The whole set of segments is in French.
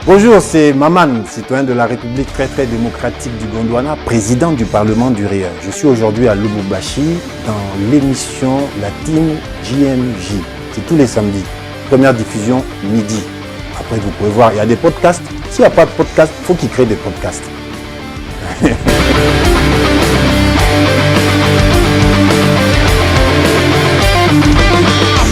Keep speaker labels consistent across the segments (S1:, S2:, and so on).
S1: Bonjour, c'est Maman, citoyen de la République très démocratique du Gondwana, président du Parlement du Rire. Je suis aujourd'hui à Lubumbashi dans l'émission La Team JMJ. C'est tous les samedis. Première diffusion midi. Après, vous pouvez voir, il y a des podcasts. S'il n'y a pas de podcast, il faut qu'ils créent des podcasts.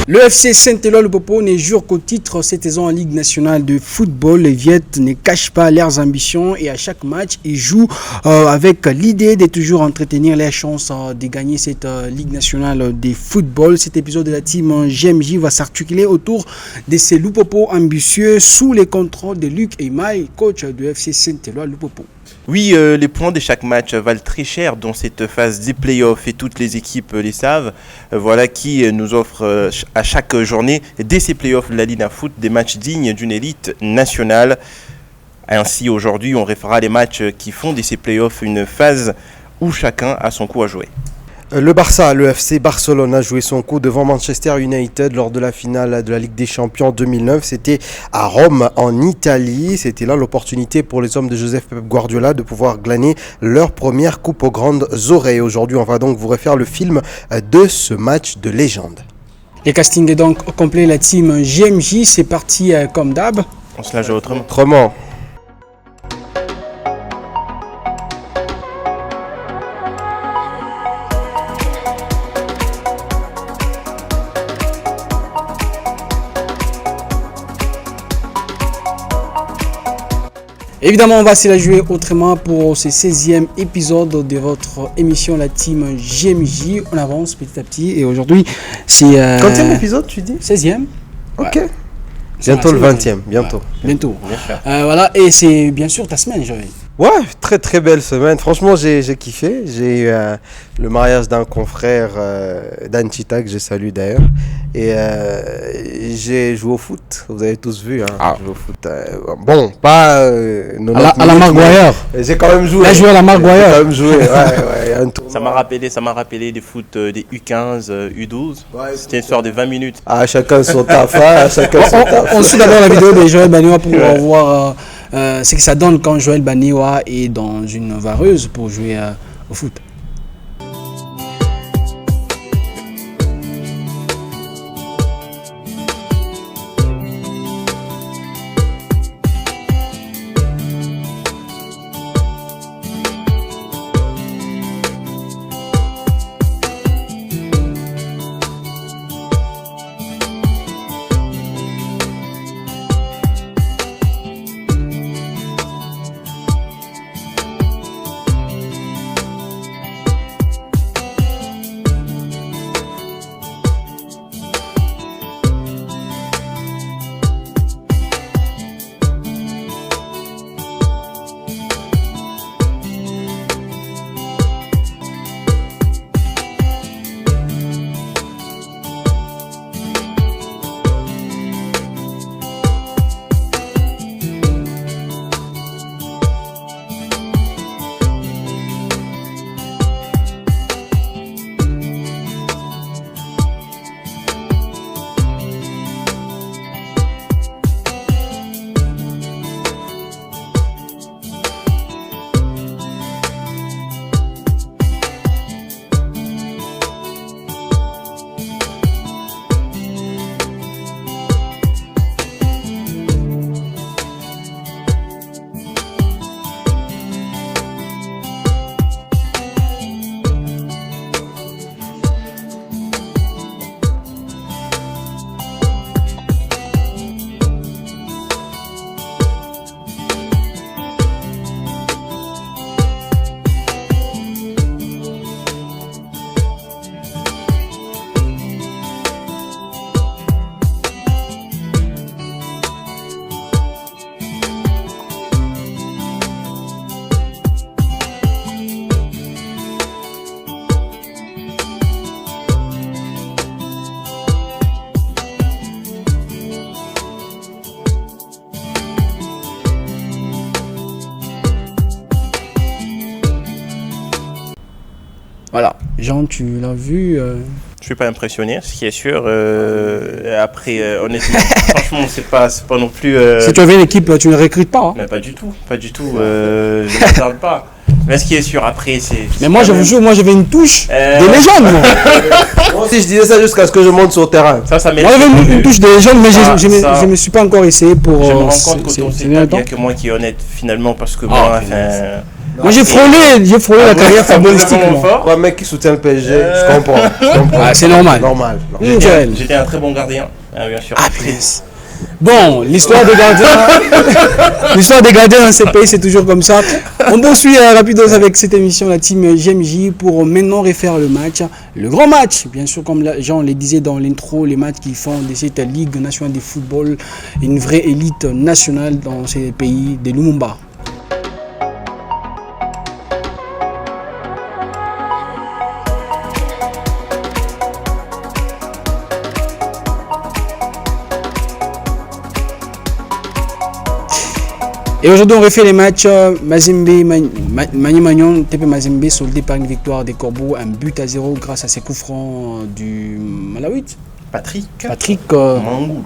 S2: Le FC Saint-Éloi-le-Popo n'est jour qu'au titre cette saison en Ligue nationale de football. Les Viettes ne cachent pas leurs ambitions et à chaque match, ils jouent avec l'idée de toujours entretenir les chances de gagner cette Ligue nationale de football. Cet épisode de la team GMJ va s'articuler autour de ces Loupopo ambitieux sous les contrôles de Luc Eymaï, coach du FC Saint-Éloi-le-Popo.
S3: Oui, les points de chaque match valent très cher dans cette phase des playoffs et toutes les équipes les savent. Voilà qui nous offre à chaque journée, dès ces playoffs de la Ligue Foot, des matchs dignes d'une élite nationale. Ainsi, aujourd'hui, on référera les matchs qui font de ces playoffs une phase où chacun a son coup à jouer.
S4: Le Barça, le FC Barcelone a joué son coup devant Manchester United lors de la finale de la Ligue des Champions 2009. C'était à Rome, en Italie. C'était là l'opportunité pour les hommes de Joseph Pep Guardiola de pouvoir glaner leur première coupe aux grandes oreilles. Aujourd'hui, on va donc vous refaire le film de ce match de légende.
S2: Le casting est donc complet, la team GMJ, c'est parti comme d'hab.
S3: On se la joue autrement.
S2: Évidemment, on va se la jouer autrement pour ce 16e épisode de votre émission La Team GMJ. On avance petit à petit et aujourd'hui, c'est...
S4: Quantième épisode, tu dis ?
S2: 16e.
S4: Ok.
S2: Ouais.
S4: Bientôt le 20e, bientôt.
S2: Ouais, bientôt. Voilà, et c'est bien sûr ta semaine, Joël.
S4: Ouais, très belle semaine. Franchement, j'ai kiffé. J'ai eu le mariage d'un confrère d'Anchita, que je salue d'ailleurs. Et j'ai joué au foot. Vous avez tous vu. J'ai joué au foot. Bon, pas...
S2: à la Maguire.
S4: J'ai quand même joué.
S2: Il a joué à la Maguire.
S4: J'ai quand même joué, ouais. Un tournoi.
S3: Ça m'a rappelé des foot des U15, U12. Ouais, c'était une histoire de 20 minutes.
S4: Chacun son taf.
S2: On suit d'abord la vidéo de Joël Baniwa pour voir ce que ça donne quand Joël Baniwa est dans une vareuse pour jouer au foot. Voilà, Jean, tu l'as vu
S3: Je suis pas impressionné, ce qui est sûr. Après, honnêtement, franchement, c'est pas non plus.
S2: Si tu avais une équipe, tu ne recrutes pas. Hein.
S3: Mais pas du tout. Je ne parle pas. Mais ce qui est sûr, après, c'est.
S2: Mais moi, je vous jure, moi, j'avais une touche des légendes.
S4: Moi aussi, je disais ça jusqu'à ce que je monte sur le terrain.
S3: Ça
S2: Moi, j'avais une touche des légendes, mais je me suis pas encore essayé pour.
S3: Je me rends compte qu'autour de cette table, il n'y a que moi qui est honnête, finalement, parce que moi,
S2: moi, j'ai frôlé la carrière footballistique.
S4: Pour un mec qui soutient le PSG, je comprends.
S2: Ah, c'est normal.
S4: Normal.
S3: J'étais un très bon gardien, bien sûr.
S2: Ah, punaise. Bon, l'histoire des gardiens dans ces pays, c'est toujours comme ça. On poursuit rapidos avec cette émission, la team GMJ, pour maintenant refaire le match. Le grand match, bien sûr, comme Jean le disait dans l'intro, les matchs qui font de cette Ligue nationale de football une vraie élite nationale dans ces pays de Lumumba. Et aujourd'hui, on refait les matchs Mazembe, Magnon, TP Mazembe, soldé par une victoire des Corbeaux, 1-0 grâce à ses coups francs du Malawite. Patrick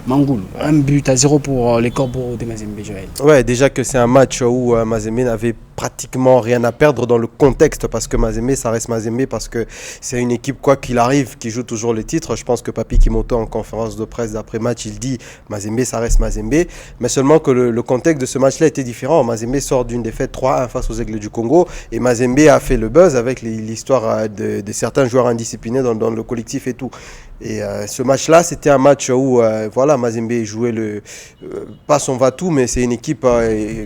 S2: Mangoul. 1-0 pour les Corbeaux de Mazembe, Joël.
S4: Ouais, déjà que c'est un match où Mazembe n'avait pratiquement rien à perdre dans le contexte, parce que Mazembe, ça reste Mazembe, parce que c'est une équipe, quoi qu'il arrive, qui joue toujours les titres. Je pense que Papi Kimoto, en conférence de presse d'après-match, il dit Mazembe, ça reste Mazembe. Mais seulement que le contexte de ce match-là était différent. Mazembe sort d'une défaite 3-1 face aux Aigles du Congo, et Mazembe a fait le buzz avec l'histoire de certains joueurs indisciplinés dans le collectif et tout. Et ce match-là, c'était un match où Mazembe jouait pas son va-tout, mais c'est une équipe,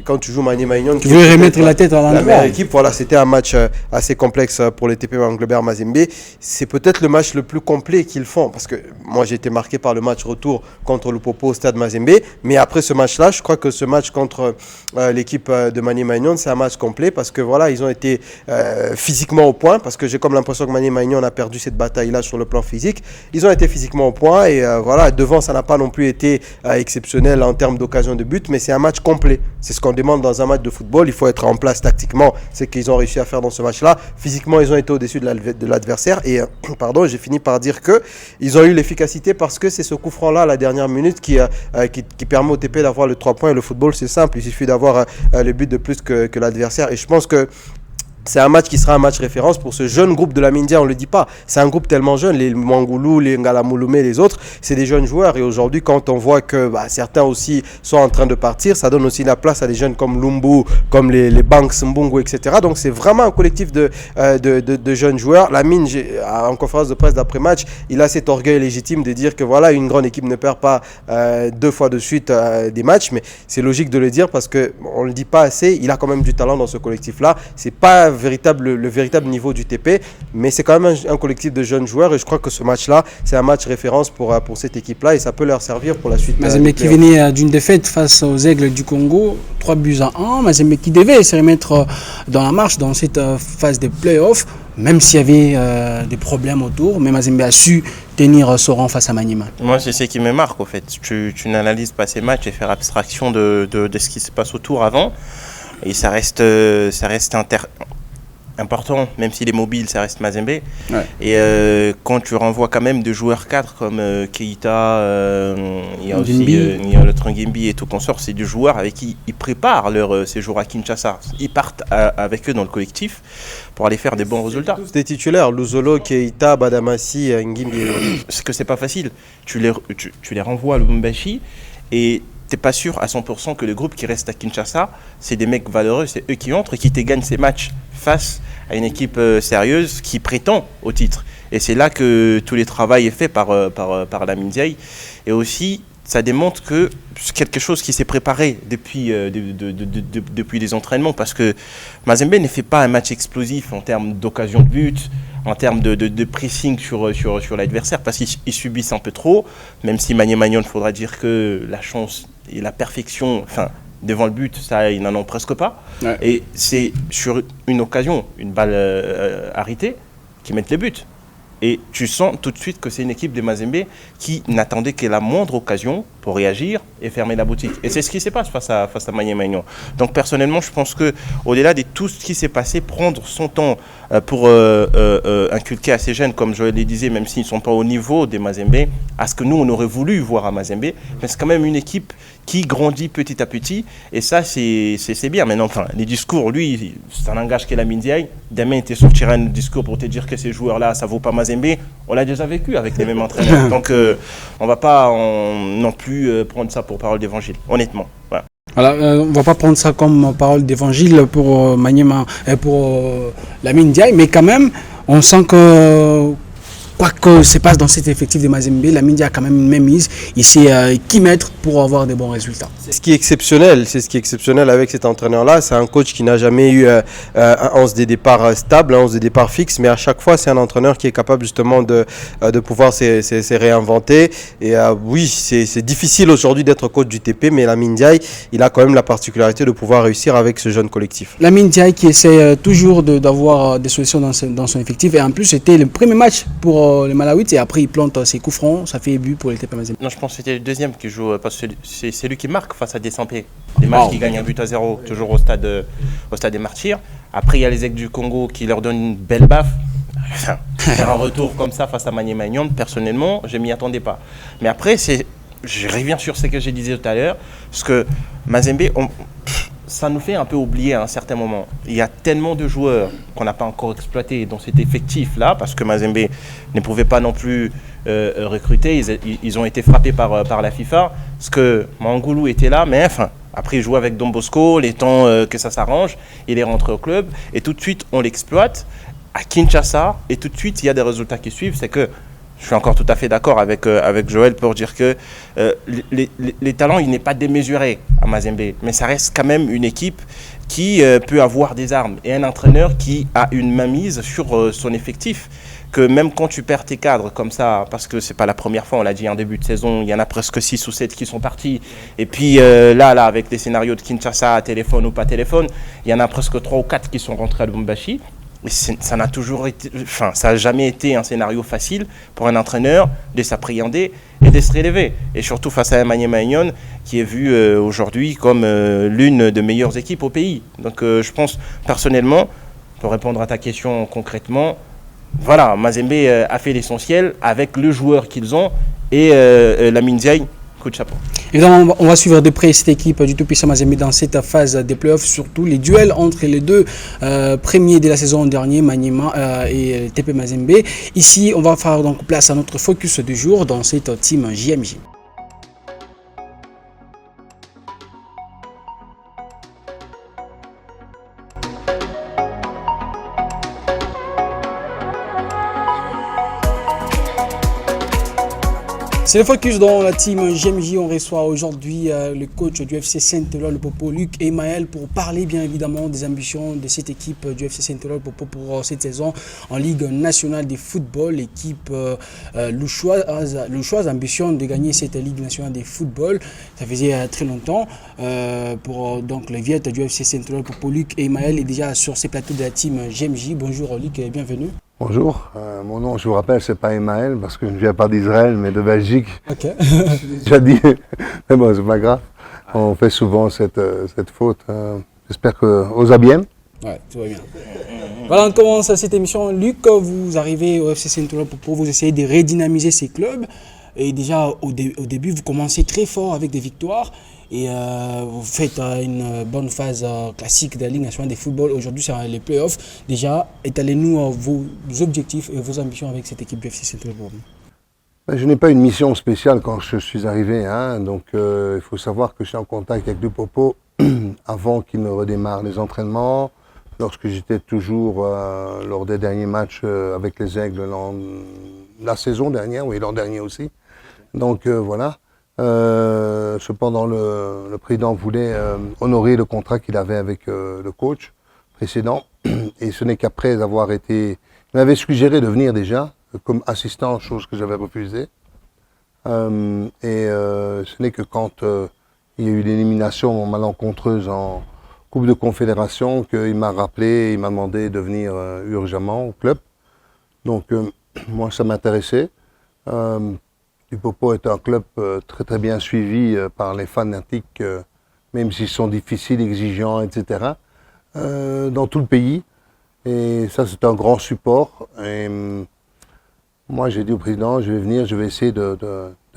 S4: quand tu joues Magnon,
S2: tu veux remettre la tête à l'endroit.
S4: La meilleure équipe, c'était un match assez complexe pour les TP Englebert Mazembe. C'est peut-être le match le plus complet qu'ils font, parce que moi j'ai été marqué par le match retour contre le Popo au stade Mazembe, mais après ce match-là, je crois que ce match contre l'équipe de Magnon, c'est un match complet, parce que ils ont été physiquement au point, parce que j'ai comme l'impression que Magnon a perdu cette bataille-là sur le plan physique. Ils ont été physiquement au point, et devant ça n'a pas non plus été exceptionnel en termes d'occasion de but, mais c'est un match complet. C'est ce qu'on demande dans un match de football. Il faut être en place tactiquement, c'est qu'ils ont réussi à faire dans ce match-là. Physiquement, ils ont été au-dessus de l'adversaire, et j'ai fini par dire que ils ont eu l'efficacité, parce que c'est ce coup franc-là à la dernière minute qui permet au TP d'avoir le 3 points. Et le football, c'est simple, il suffit d'avoir le but de plus que l'adversaire, et je pense que c'est un match qui sera un match référence pour ce jeune groupe de la Mindia, on ne le dit pas. C'est un groupe tellement jeune, les Mangoulou, les Ngalamouloumé, les autres, c'est des jeunes joueurs. Et aujourd'hui, quand on voit que certains aussi sont en train de partir, ça donne aussi la place à des jeunes comme Lumbu, comme les Banks Mbungu, etc. Donc c'est vraiment un collectif de jeunes joueurs. La Mine, en conférence de presse d'après-match, il a cet orgueil légitime de dire que une grande équipe ne perd pas 2 fois de suite des matchs. Mais c'est logique de le dire, parce qu'on ne le dit pas assez, il a quand même du talent dans ce collectif-là. C'est pas le véritable niveau du TP, mais c'est quand même un collectif de jeunes joueurs, et je crois que ce match-là, c'est un match référence pour cette équipe-là, et ça peut leur servir pour la suite.
S2: Mazembe qui venait d'une défaite face aux Aigles du Congo, 3-1. Mazembe qui devait se remettre dans la marche dans cette phase de play-off, même s'il y avait des problèmes autour, mais Mazembe a su tenir son rang face à Maniema.
S3: Moi, c'est ce qui me marque, au fait. Tu n'analyses pas ces matchs et faire abstraction de ce qui se passe autour avant, et ça reste important, même s'il est mobile, ça reste Mazembe. Ouais. Et quand tu renvoies quand même de joueurs cadres comme Keita, il y a aussi le Trangimbi et tout consort, c'est des joueurs avec qui ils préparent leur séjour à Kinshasa. Ils partent avec eux dans le collectif pour aller faire des bons résultats.
S4: Tous des titulaires, Luzolo, Keita, Badamassi, Ngimbi.
S3: Parce que c'est pas facile. Tu les renvoies à Lubumbashi, et t'es pas sûr à 100% que le groupe qui reste à Kinshasa, c'est des mecs valeureux, c'est eux qui entrent et qui te gagnent ces matchs face à une équipe sérieuse qui prétend au titre. Et c'est là que tout le travail est fait par la Mindiaï. Et aussi, ça démontre que c'est quelque chose qui s'est préparé depuis les entraînements, parce que Mazembe ne fait pas un match explosif en termes d'occasion de but, en termes de pressing sur l'adversaire, parce qu'ils subissent un peu trop, même si Magnon, il faudra dire que la chance et la perfection, devant le but, ça, ils n'en ont presque pas. Ouais. Et c'est sur une occasion, une balle arrêtée, qui mettent les buts. Et tu sens tout de suite que c'est une équipe des Mazembe qui n'attendait que la moindre occasion pour réagir et fermer la boutique. Et c'est ce qui se passe face à Maniema Union. Donc personnellement, je pense qu'au-delà de tout ce qui s'est passé, prendre son temps pour inculquer à ces jeunes, comme je le disais, même s'ils ne sont pas au niveau des Mazembe, à ce que nous, on aurait voulu voir à Mazembe, mais c'est quand même une équipe qui grandit petit à petit. Et ça, c'est bien. Maintenant, enfin, les discours, lui, ça n'engage que la Mindiaye. Demain, il te sortira un discours pour te dire que ces joueurs-là, ça ne vaut pas Mazembe. On l'a déjà vécu avec les mêmes entraîneurs. Donc, on ne va pas non plus prendre ça pour parole d'évangile, honnêtement. Voilà.
S2: Alors, on ne va pas prendre ça comme parole d'évangile pour Maniema et pour Lamine Ndiaye, mais quand même, on sent que quoi que se passe dans cet effectif de Mazembe, Lamine Ndiaye a quand même une même mise. Il sait qui mettre pour avoir des bons résultats.
S4: C'est ce qui est exceptionnel avec cet entraîneur-là. C'est un coach qui n'a jamais eu un 11 de départ stable, un 11 de départ fixe, mais à chaque fois, c'est un entraîneur qui est capable justement de pouvoir se réinventer. Et oui, c'est difficile aujourd'hui d'être coach du TP, mais Lamine Ndiaye, il a quand même la particularité de pouvoir réussir avec ce jeune collectif.
S2: Lamine Ndiaye qui essaie toujours d'avoir des solutions dans son effectif. Et en plus, c'était le premier match pour les Malawites et après il plante ses coups francs, ça fait but pour le TP Mazembe.
S3: Non, je pense que c'était le deuxième qui joue, parce que c'est lui qui marque face à Desampé. Les matchs qui gagnent 1-0, toujours au stade des Martyrs. Après, il y a les Aigles du Congo qui leur donnent une belle baffe. Enfin, faire un retour comme ça face à Maniema Union, personnellement, je ne m'y attendais pas. Mais après, je reviens sur ce que j'ai dit tout à l'heure, parce que Mazembe, ça nous fait un peu oublier à un certain moment. Il y a tellement de joueurs qu'on n'a pas encore exploités dans cet effectif-là, parce que Mazembe ne pouvait pas non plus recruter. Ils ont été frappés par la FIFA, parce que Mangoulou était là, mais enfin, après il joue avec Don Bosco, les temps que ça s'arrange, il est rentré au club, et tout de suite on l'exploite à Kinshasa, et tout de suite il y a des résultats qui suivent. C'est que je suis encore tout à fait d'accord avec Joël pour dire que les talents, il n'est pas démesuré à Mazembe, mais ça reste quand même une équipe qui peut avoir des armes et un entraîneur qui a une mainmise sur son effectif. Que même quand tu perds tes cadres comme ça, parce que c'est pas la première fois, on l'a dit en début de saison, il y en a presque 6 ou 7 qui sont partis. Et puis là, avec les scénarios de Kinshasa, téléphone ou pas téléphone, il y en a presque 3 ou 4 qui sont rentrés à Lubumbashi. Et ça n'a jamais été un scénario facile pour un entraîneur de s'appréhender et de se relever. Et surtout face à Maniema Union, qui est vu aujourd'hui comme l'une des meilleures équipes au pays. Donc je pense personnellement, pour répondre à ta question concrètement, voilà, Mazembe a fait l'essentiel avec le joueur qu'ils ont et Lamine Ndiaye, coup de chapeau.
S2: Évidemment, on va suivre de près cette équipe du tout-puissant Mazembe dans cette phase des playoffs, surtout les duels entre les deux premiers de la saison dernière, Maniema et TP Mazembe. Ici, on va faire donc place à notre focus du jour dans cette team JMJ. C'est le focus dans la team JMJ. On reçoit aujourd'hui le coach du FC Saint-Eloi, le Popo, Luc et Maël, pour parler bien évidemment des ambitions de cette équipe du FC Saint-Eloi, le Popo, pour cette saison en Ligue nationale de football. L'équipe louchoise ambitionne de gagner cette Ligue nationale de football. Ça faisait très longtemps. Pour donc le Viet du FC Saint-Eloi, le Popo, Luc et Maël est déjà sur ces plateaux de la team JMJ. Bonjour Luc et bienvenue.
S5: Bonjour, mon nom, je vous rappelle, c'est pas Emaël parce que je ne viens pas d'Israël mais de Belgique.
S2: Ok.
S5: J'ai déjà dit, mais bon, c'est pas grave. On fait souvent cette faute. J'espère que vous allez bien.
S2: Ouais, tout va bien. Voilà, on commence cette émission. Luc, vous arrivez au FC Saint-Eloi pour vous essayer de redynamiser ces clubs. Et déjà, au début, vous commencez très fort avec des victoires. Et vous faites une bonne phase classique de la Ligue nationale de football. Aujourd'hui, c'est les playoffs. Déjà, étalez-nous vos objectifs et vos ambitions avec cette équipe du FC Saint-Eloi.
S5: Je n'ai pas une mission spéciale quand je suis arrivé. Donc, il faut savoir que je suis en contact avec le Popo avant qu'il ne redémarre les entraînements. Lorsque j'étais toujours lors des derniers matchs avec les Aigles la saison dernière, oui, l'an dernier aussi. Donc, voilà. Cependant, le président voulait honorer le contrat qu'il avait avec le coach précédent. Et ce n'est qu'après avoir été... Il m'avait suggéré de venir déjà comme assistant, chose que j'avais refusée. Ce n'est que quand il y a eu l'élimination malencontreuse en Coupe de Confédération qu'il m'a rappelé, il m'a demandé de venir urgemment au club. Donc moi, ça m'intéressait. Lupopo est un club très très bien suivi par les fanatiques, même s'ils sont difficiles, exigeants, etc. Dans tout le pays. Et ça, c'est un grand support. Et moi, j'ai dit au président, je vais venir, je vais essayer de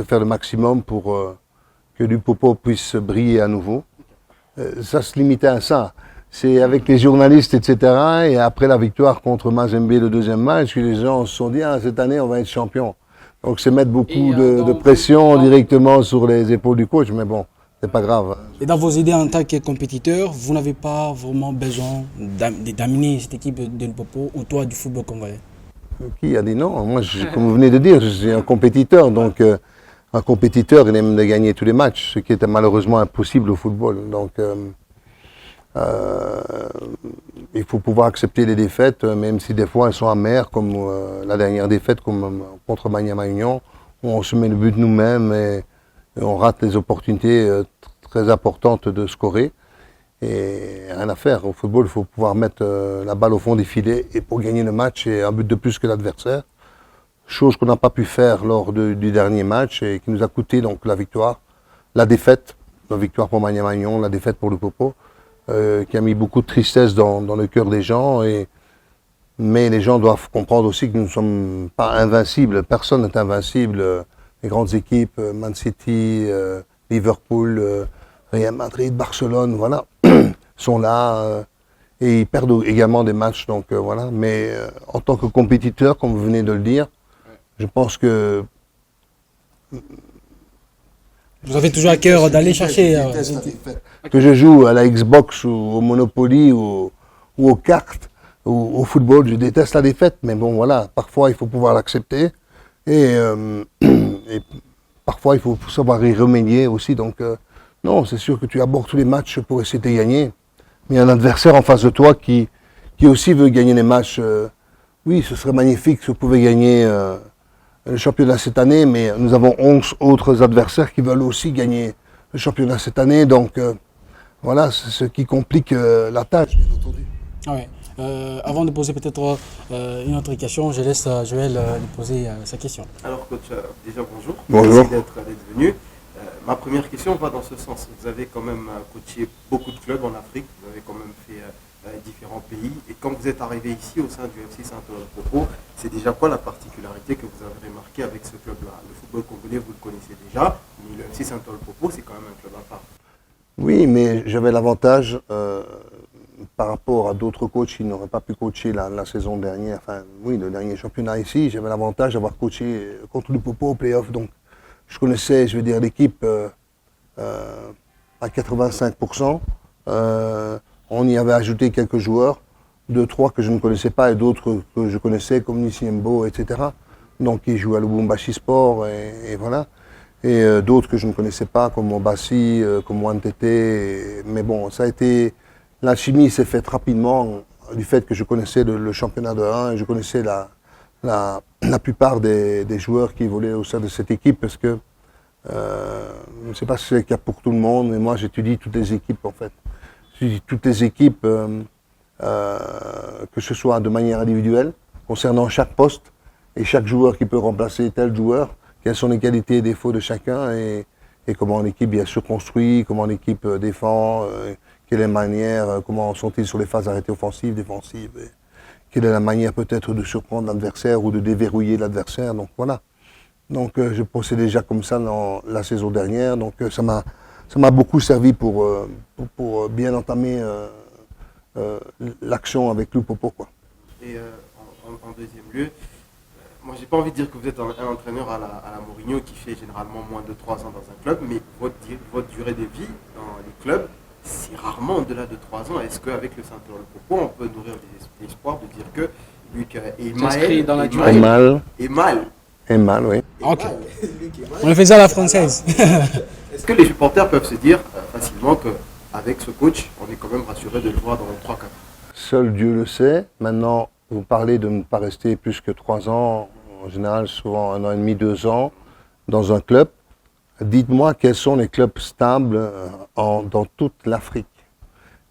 S5: faire le maximum pour que Lupopo puisse briller à nouveau. Ça se limitait à ça. C'est avec les journalistes, etc. Et après la victoire contre Mazembe, le deuxième match, que les gens se sont dit, ah, cette année, on va être champion. Donc, c'est mettre beaucoup de pression directement sur les épaules du coach, mais bon, c'est pas grave.
S2: Et dans vos idées en tant que compétiteur, vous n'avez pas vraiment besoin d'amener cette équipe de Lupopo au toit du football congolais?
S5: Qui a dit non? Moi, comme vous venez de dire, je suis un compétiteur. Donc, un compétiteur, il aime de gagner tous les matchs, ce qui était malheureusement impossible au football. Donc, il faut pouvoir accepter les défaites, même si des fois elles sont amères, comme la dernière défaite contre Maniama Union, où on se met le but nous-mêmes et on rate les opportunités très importantes de scorer. Et rien à faire. Au football, il faut pouvoir mettre la balle au fond des filets et pour gagner le match et un but de plus que l'adversaire. Chose qu'on n'a pas pu faire lors du dernier match et qui nous a coûté donc la victoire, la défaite, la victoire pour Maniama Union, la défaite pour Lupopo. Qui a mis beaucoup de tristesse dans le cœur des gens. Mais les gens doivent comprendre aussi que nous ne sommes pas invincibles. Personne n'est invincible. Les grandes équipes, Man City, Liverpool, Real Madrid, Barcelone, voilà, sont là. Et ils perdent également des matchs. Donc voilà. Mais en tant que compétiteur, comme vous venez de le dire, je pense que
S2: vous avez toujours à cœur d'aller chercher.
S5: Que je joue à la Xbox ou au Monopoly ou aux cartes ou au football, je déteste la défaite, mais bon voilà, parfois il faut pouvoir l'accepter et parfois il faut savoir y remédier aussi. Donc non, c'est sûr que tu abordes tous les matchs pour essayer de gagner, mais il y a un adversaire en face de toi qui aussi veut gagner les matchs. Oui, ce serait magnifique si vous pouvez gagner le championnat cette année, mais nous avons 11 autres adversaires qui veulent aussi gagner le championnat cette année. Donc voilà, c'est ce qui complique la tâche, bien entendu.
S2: Ouais. Avant de poser peut-être une autre question, je laisse Joël lui poser sa question.
S3: Alors coach, déjà bonjour.
S5: Bonjour.
S3: Merci d'être venu. Ma première question va dans ce sens. Vous avez quand même coaché beaucoup de clubs en Afrique, vous avez quand même fait différents pays. Et quand vous êtes arrivé ici au sein du FC Saint-Ol-Popo, c'est déjà quoi la particularité que vous avez remarqué avec ce club-là? Le football congolais, vous le connaissez déjà, mais le FC Saint-Ol-Popo, c'est quand même un club à part.
S5: Oui, mais j'avais l'avantage par rapport à d'autres coachs qui n'auraient pas pu coacher la saison dernière, enfin oui, le dernier championnat ici, j'avais l'avantage d'avoir coaché contre le Popo au play-off. Donc je connaissais, je veux dire, l'équipe à 85%. On y avait ajouté quelques joueurs, 2-3 que je ne connaissais pas et d'autres que je connaissais, comme Nisiembo, etc. Donc ils jouent à Lubumbashi Sport et voilà. Et d'autres que je ne connaissais pas, comme Mobassi, comme Wantete. Mais bon, ça a été... L'alchimie s'est faite rapidement du fait que je connaissais le championnat de 1 et je connaissais la plupart des joueurs qui évoluaient au sein de cette équipe parce que je ne sais pas si c'est le cas pour tout le monde, mais moi j'étudie toutes les équipes en fait. J'étudie toutes les équipes, que ce soit de manière individuelle, concernant chaque poste et chaque joueur qui peut remplacer tel joueur, quelles sont les qualités et défauts de chacun et comment l'équipe bien sûr construit, comment l'équipe défend, quelle est la manière, comment sont-ils sur les phases arrêtées offensives, défensives, et quelle est la manière peut-être de surprendre l'adversaire ou de déverrouiller l'adversaire. Donc voilà. Donc je procédais déjà comme ça dans la saison dernière. Donc ça m'a beaucoup servi pour bien entamer l'action avec Lupopo, quoi.
S3: Et en deuxième lieu, moi j'ai pas envie de dire que vous êtes un entraîneur à la Mourinho qui fait généralement moins de 3 ans dans un club, mais votre durée de vie dans les clubs, c'est rarement au-delà de 3 ans. Est-ce qu'avec le Saint-Ol-Popo, on peut nourrir l'espoir de dire que Luc
S2: S'inscrit dans la durée.
S5: Emal, oui.
S2: Ok. On le faisait à la française.
S3: Est-ce que les supporters peuvent se dire facilement qu'avec ce coach, on est quand même rassuré de le voir dans 3-4 ans?
S5: Seul Dieu le sait. Maintenant, vous parlez de ne pas rester plus que 3 ans, en général souvent 1 an et demi, 2 ans, dans un club. Dites-moi quels sont les clubs stables dans toute l'Afrique,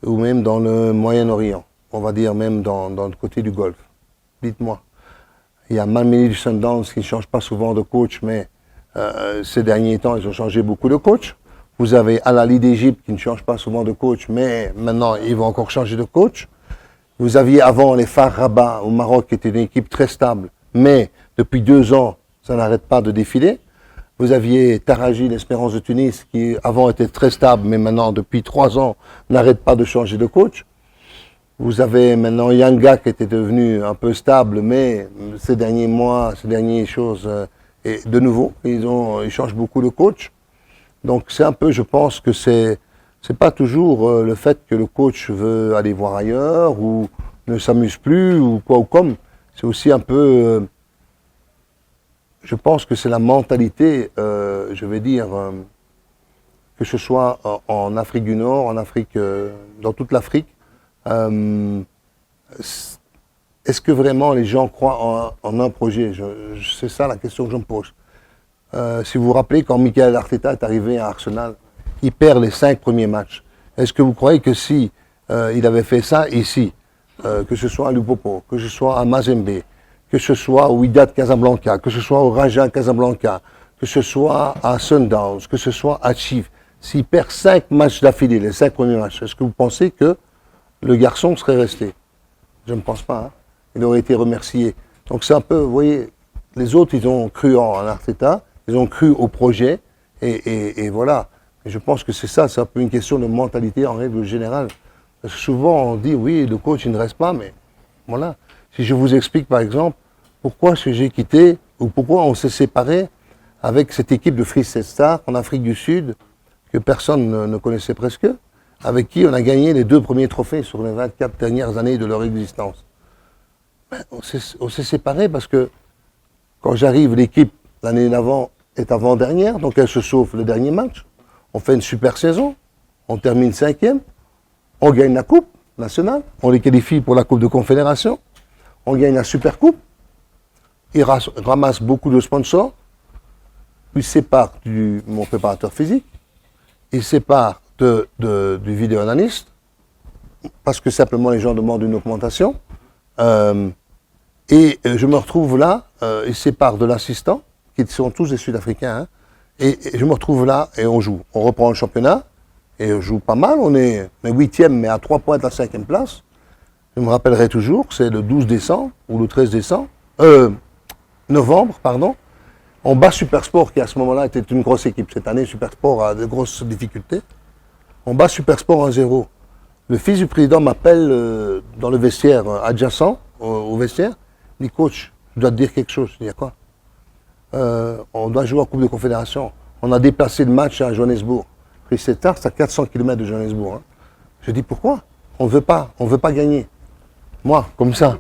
S5: ou même dans le Moyen-Orient, on va dire même dans le côté du Golfe. Dites-moi. Il y a Malmedy du Sundowns qui ne change pas souvent de coach, mais ces derniers temps, ils ont changé beaucoup de coach. Vous avez Al Ahly d'Égypte qui ne change pas souvent de coach, mais maintenant, ils vont encore changer de coach. Vous aviez avant les FAR Rabat au Maroc, qui était une équipe très stable, mais depuis 2 ans, ça n'arrête pas de défiler. Vous aviez Taraji, l'Espérance de Tunis, qui avant était très stable, mais maintenant, depuis 3 ans, n'arrête pas de changer de coach. Vous avez maintenant Yanga qui était devenu un peu stable, mais ces derniers mois, ces dernières choses, et de nouveau, ils changent beaucoup de coach. Donc c'est un peu, je pense que c'est pas toujours le fait que le coach veut aller voir ailleurs ou ne s'amuse plus ou quoi ou comme. C'est aussi un peu, je pense que c'est la mentalité, je vais dire, que ce soit en Afrique du Nord, en Afrique, dans toute l'Afrique. Est-ce que vraiment les gens croient en un projet? C'est ça la question que je me pose. Si vous vous rappelez, quand Mikel Arteta est arrivé à Arsenal, il perd les 5 premiers matchs. Est-ce que vous croyez que si il avait fait ça ici, que ce soit à Lupopo, que ce soit à Mazembe, que ce soit au Wydad Casablanca, que ce soit au Raja Casablanca, que ce soit à Sundowns, que ce soit à Chiefs, s'il perd 5 matchs d'affilée, les 5 premiers matchs, est-ce que vous pensez que le garçon serait resté? Je ne pense pas. Hein. Il aurait été remercié. Donc c'est un peu, vous voyez, les autres, ils ont cru en Arteta, ils ont cru au projet, et voilà. Et je pense que c'est ça, c'est un peu une question de mentalité en règle générale. Parce que souvent, on dit, oui, le coach, il ne reste pas, mais voilà. Si je vous explique, par exemple, pourquoi est-ce que j'ai quitté, ou pourquoi on s'est séparé avec cette équipe de Free State Stars en Afrique du Sud, que personne ne connaissait presque, avec qui on a gagné les 2 premiers trophées sur les 24 dernières années de leur existence. Ben, on s'est séparés parce que quand j'arrive, l'équipe, l'année d'avant, est avant-dernière, donc elle se sauve le dernier match. On fait une super saison, on termine 5e, on gagne la Coupe nationale, on les qualifie pour la Coupe de Confédération, on gagne la Super Coupe, ils ramassent beaucoup de sponsors, ils séparent mon préparateur physique, ils séparent du vidéo-analyste, parce que simplement les gens demandent une augmentation, et je me retrouve là, ils séparent de l'assistant, qui sont tous des Sud-Africains, hein, et je me retrouve là et on joue. On reprend le championnat et on joue pas mal. On est 8e mais à 3 points de la 5e place. Je me rappellerai toujours, c'est le 12 décembre ou le 13 novembre, pardon. On bat Supersport qui à ce moment-là était une grosse équipe. Cette année, Supersport a de grosses difficultés. On bat Supersport 1-0. Le fils du président m'appelle dans le vestiaire adjacent au vestiaire. Il dit, coach, je dois te dire quelque chose. Je dis, à quoi? On doit jouer en Coupe de Confédération. On a déplacé le match à Johannesburg. C'est tard, c'est à 400 km de Johannesburg. Hein. Je dis pourquoi? On veut pas gagner. Moi, comme ça.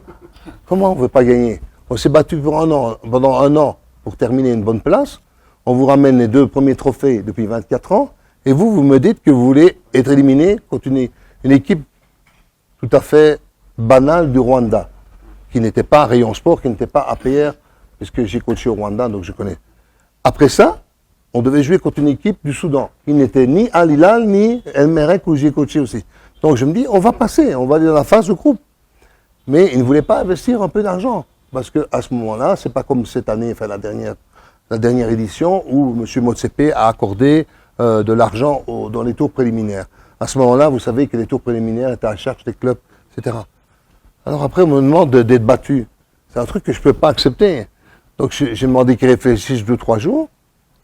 S5: Comment on veut pas gagner? On s'est battu pendant un an pour terminer une bonne place. On vous ramène les 2 premiers trophées depuis 24 ans. Et vous me dites que vous voulez être éliminé contre une équipe tout à fait banale du Rwanda, qui n'était pas Rayon Sport, qui n'était pas APR, puisque j'ai coaché au Rwanda, donc je connais. Après ça, on devait jouer contre une équipe du Soudan, qui n'était ni Al Hilal, ni El Merreikh, où j'ai coaché aussi. Donc je me dis, on va passer, on va aller dans la phase de groupe. Mais ils ne voulaient pas investir un peu d'argent, parce qu'à ce moment-là, c'est pas comme cette année, enfin la dernière édition, où M. Motsepe a accordé de l'argent dans les tours préliminaires. À ce moment-là, vous savez que les tours préliminaires étaient à charge des clubs, etc. Alors après, on me demande d'être battu. C'est un truc que je ne peux pas accepter. Donc j'ai demandé qu'ils réfléchissent 2-3 jours.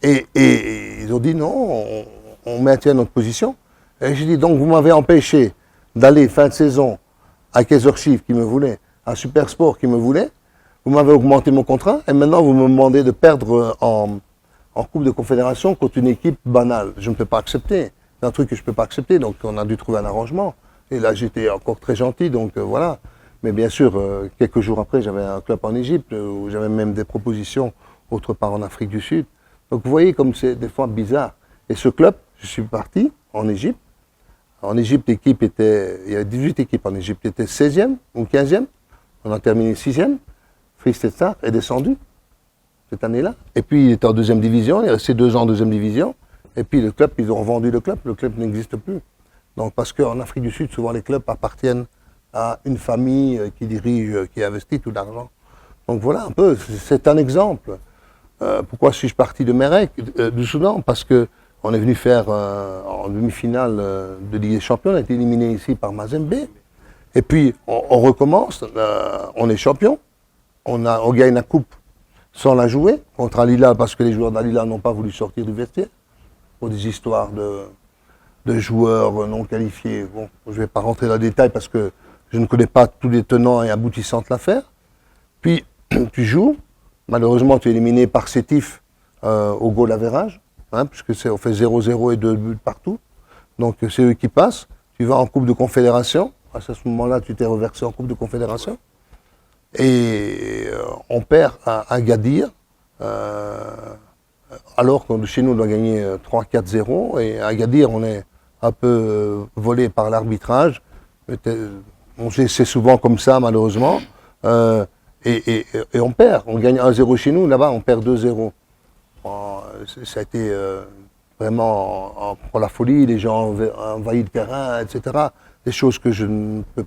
S5: Et ils ont dit non, on maintient notre position. Et j'ai dit donc vous m'avez empêché d'aller fin de saison à Kaizer Chiefs qui me voulait, à Supersport qui me voulait. Vous m'avez augmenté mon contrat et maintenant vous me demandez de perdre en Coupe de Confédération contre une équipe banale. Je ne peux pas accepter. C'est un truc que je ne peux pas accepter. Donc on a dû trouver un arrangement. Et là j'étais encore très gentil, donc voilà. Mais bien sûr, quelques jours après, j'avais un club en Égypte, où j'avais même des propositions autre part en Afrique du Sud. Donc vous voyez comme c'est des fois bizarre. Et ce club, je suis parti en Égypte. En Égypte, l'équipe était, il y avait 18 équipes en Égypte, était 16e ou 15e. On a terminé 6e. Free State Stars est descendu cette année-là. Et puis il était en 2e division, il est resté 2 ans en 2e division. Et puis le club, ils ont revendu le club n'existe plus. Donc parce qu'en Afrique du Sud, souvent les clubs appartiennent à une famille qui dirige, qui investit tout l'argent. Donc voilà un peu, c'est un exemple. Pourquoi suis-je parti de Mérec, du Soudan? Parce que on est venu faire en demi-finale de Ligue des Champions, on a été éliminé ici par Mazembe. Et puis on recommence, on est champion, on gagne la coupe sans la jouer contre Al Hilal parce que les joueurs d'Al Hilal n'ont pas voulu sortir du vestiaire pour des histoires de joueurs non qualifiés. Bon, je ne vais pas rentrer dans le détail parce que je ne connais pas tous les tenants et aboutissants de l'affaire. Puis tu joues, malheureusement tu es éliminé par Sétif au goal average, puisque on fait 0-0 et 2 buts partout. Donc c'est eux qui passent. Tu vas en Coupe de Confédération. À ce moment-là, tu t'es reversé en Coupe de Confédération. Et on perd à Agadir, alors que chez nous, on doit gagner 3-4-0. Et à Agadir, on est un peu volé par l'arbitrage. C'est souvent comme ça, malheureusement. Et on perd. On gagne 1-0 chez nous, là-bas, on perd 2-0. Ça a été vraiment pour la folie. Les gens ont envahi le terrain, etc. Des choses que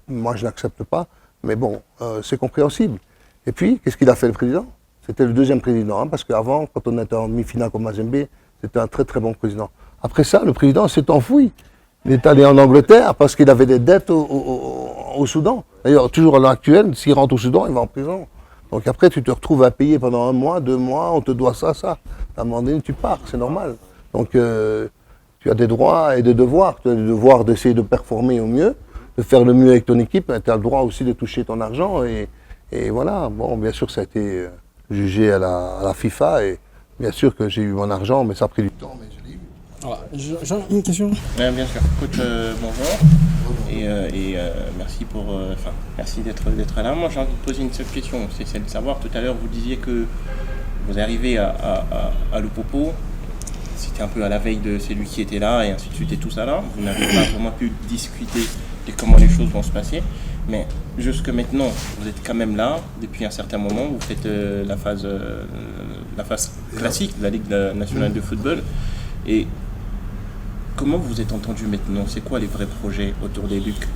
S5: moi, je n'accepte pas. Mais bon, c'est compréhensible. Et puis, qu'est-ce qu'il a fait le président? C'était le deuxième président, parce qu'avant, quand on était en demi-finale comme Mazembe, c'était un très très bon président. Après ça, le président s'est enfoui. Il est allé en Angleterre parce qu'il avait des dettes au Soudan. D'ailleurs, toujours à l'heure actuelle, s'il rentre au Soudan, il va en prison. Donc après, tu te retrouves à payer pendant 1 mois, 2 mois, on te doit ça. À un moment donné, tu pars, c'est normal. Donc, tu as des droits et des devoirs. Tu as le devoir d'essayer de performer au mieux, de faire le mieux avec ton équipe. Tu as le droit aussi de toucher ton argent. Et voilà, bon, bien sûr, ça a été jugé à la FIFA. Et bien sûr que j'ai eu mon argent, mais ça a pris du temps, mais je l'ai eu.
S2: Voilà. Jean, une question?
S3: Bien sûr. Coach, bonjour. Et merci merci d'être là. Moi, j'ai envie de poser une seule question. C'est celle de savoir. Tout à l'heure, vous disiez que vous arrivez à Lupopo. C'était un peu à la veille de celui qui était là et ainsi de suite et tout ça là. Vous n'avez pas vraiment pu discuter de comment les choses vont se passer. Mais jusque maintenant, vous êtes quand même là depuis un certain moment. Vous faites la phase classique de la Ligue nationale de football. Et comment vous êtes entendu maintenant? C'est quoi les vrais projets autour des Lucs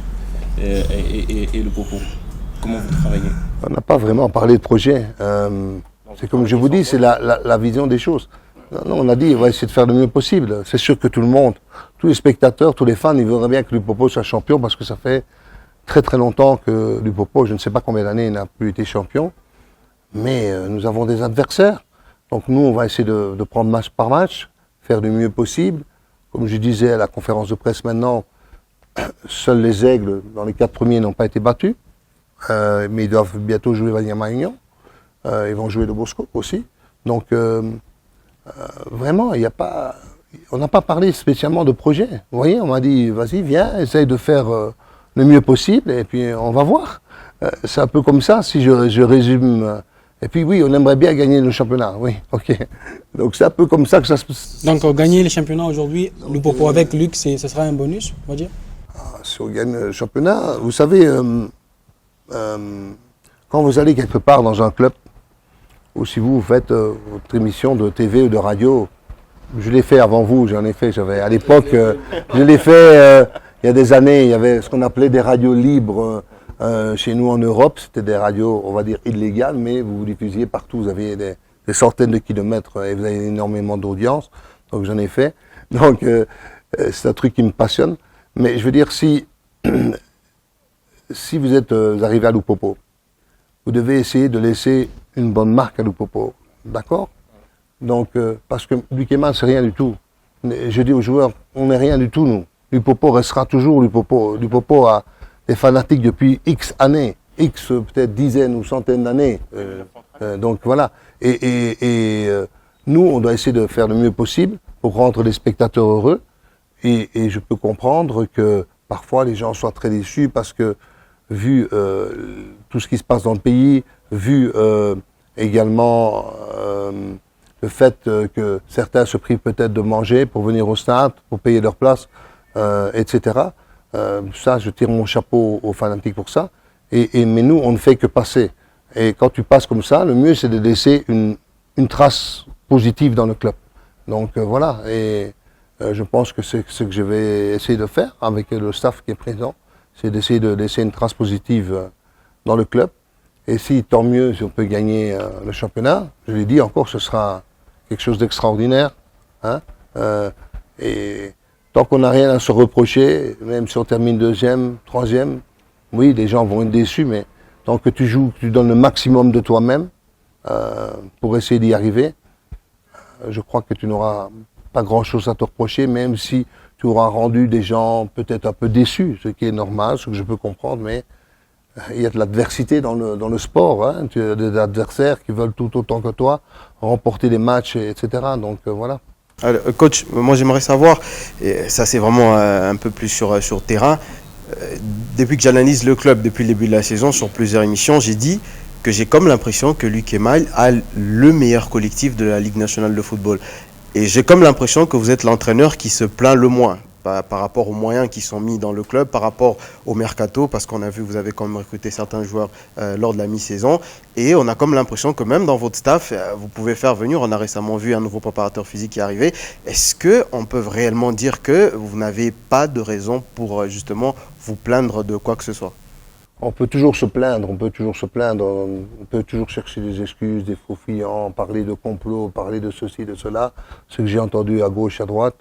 S3: et le Popo? Comment vous travaillez?
S5: On n'a pas vraiment parlé de projet. C'est comme je vous dis, c'est la vision des choses. Non, on a dit, on va essayer de faire le mieux possible. C'est sûr que tout le monde, tous les spectateurs, tous les fans, ils voudraient bien que Lupopo soit champion parce que ça fait très très longtemps que Lupopo, je ne sais pas combien d'années, n'a plus été champion. Mais nous avons des adversaires. Donc nous, on va essayer de prendre match par match, faire du mieux possible. Comme je disais à la conférence de presse maintenant, seuls les Aigles, dans les 4 premiers, n'ont pas été battus. Mais ils doivent bientôt jouer Wanyama Union. Ils vont jouer le Bosco aussi. Donc vraiment, on n'a pas parlé spécialement de projet. Vous voyez, on m'a dit, vas-y, viens, essaye de faire le mieux possible et puis on va voir. C'est un peu comme ça, si je résume. Et puis oui, on aimerait bien gagner le championnat, oui, ok. Donc c'est un peu comme ça que ça se passe.
S2: Donc gagner le championnat aujourd'hui, Lupopo avec Luc, ce sera un bonus, on va dire?
S5: Si on gagne le championnat, vous savez, quand vous allez quelque part dans un club, ou si vous faites votre émission de TV ou de radio, je l'ai fait avant vous, j'en ai fait, à l'époque, je l'ai fait il y a des années, il y avait ce qu'on appelait des radios libres chez nous en Europe, c'était des radios, on va dire, illégales, mais vous diffusiez partout, vous aviez des centaines de kilomètres et vous avez énormément d'audience, donc j'en ai fait. Donc c'est un truc qui me passionne, mais je veux dire, si vous arrivez à Lupopo, vous devez essayer de laisser une bonne marque à Lupopo, d'accord? Donc, parce que Luc-Emma, c'est rien du tout. Je dis aux joueurs, on n'est rien du tout, nous. Lupopo restera toujours Lupopo. Lupopo a des fanatiques depuis X années, X peut-être dizaines ou centaines d'années. Donc voilà. Et nous, on doit essayer de faire le mieux possible pour rendre les spectateurs heureux. Et je peux comprendre que parfois les gens soient très déçus parce que, vu tout ce qui se passe dans le pays, vu également le fait que certains se privent peut-être de manger pour venir au stade, pour payer leur place, etc. Ça, je tire mon chapeau aux fanatiques pour ça. Mais nous, on ne fait que passer. Et quand tu passes comme ça, le mieux, c'est de laisser une trace positive dans le club. Donc voilà, et je pense que c'est ce que je vais essayer de faire avec le staff qui est présent, c'est d'essayer de laisser une trace positive dans le club. Et si, tant mieux, si on peut gagner le championnat, je l'ai dit encore, ce sera quelque chose d'extraordinaire. Hein. Et tant qu'on n'a rien à se reprocher, même si on termine deuxième, troisième, oui, les gens vont être déçus, mais tant que tu joues, que tu donnes le maximum de toi-même pour essayer d'y arriver, je crois que tu n'auras pas grand-chose à te reprocher, même si tu auras rendu des gens peut-être un peu déçus, ce qui est normal, ce que je peux comprendre, mais il y a de l'adversité dans le sport. Hein. Tu as des adversaires qui veulent tout autant que toi remporter des matchs, etc. Donc voilà.
S4: Alors, coach, moi j'aimerais savoir, et ça c'est vraiment un peu plus sur terrain, depuis que j'analyse le club depuis le début de la saison sur plusieurs émissions, j'ai dit que j'ai comme l'impression que Luc Eymael a le meilleur collectif de la Ligue nationale de football. Et j'ai comme l'impression que vous êtes l'entraîneur qui se plaint le moins par rapport aux moyens qui sont mis dans le club, par rapport au mercato, parce qu'on a vu que vous avez quand même recruté certains joueurs lors de la mi-saison. Et on a comme l'impression que même dans votre staff, vous pouvez faire venir, on a récemment vu un nouveau préparateur physique qui est arrivé. Est-ce qu'on peut réellement dire que vous n'avez pas de raison pour justement vous plaindre de quoi que ce soit?
S5: On peut toujours se plaindre, on peut toujours chercher des excuses, des faux fuyants, parler de complot, parler de ceci, de cela, ce que j'ai entendu à gauche, à droite.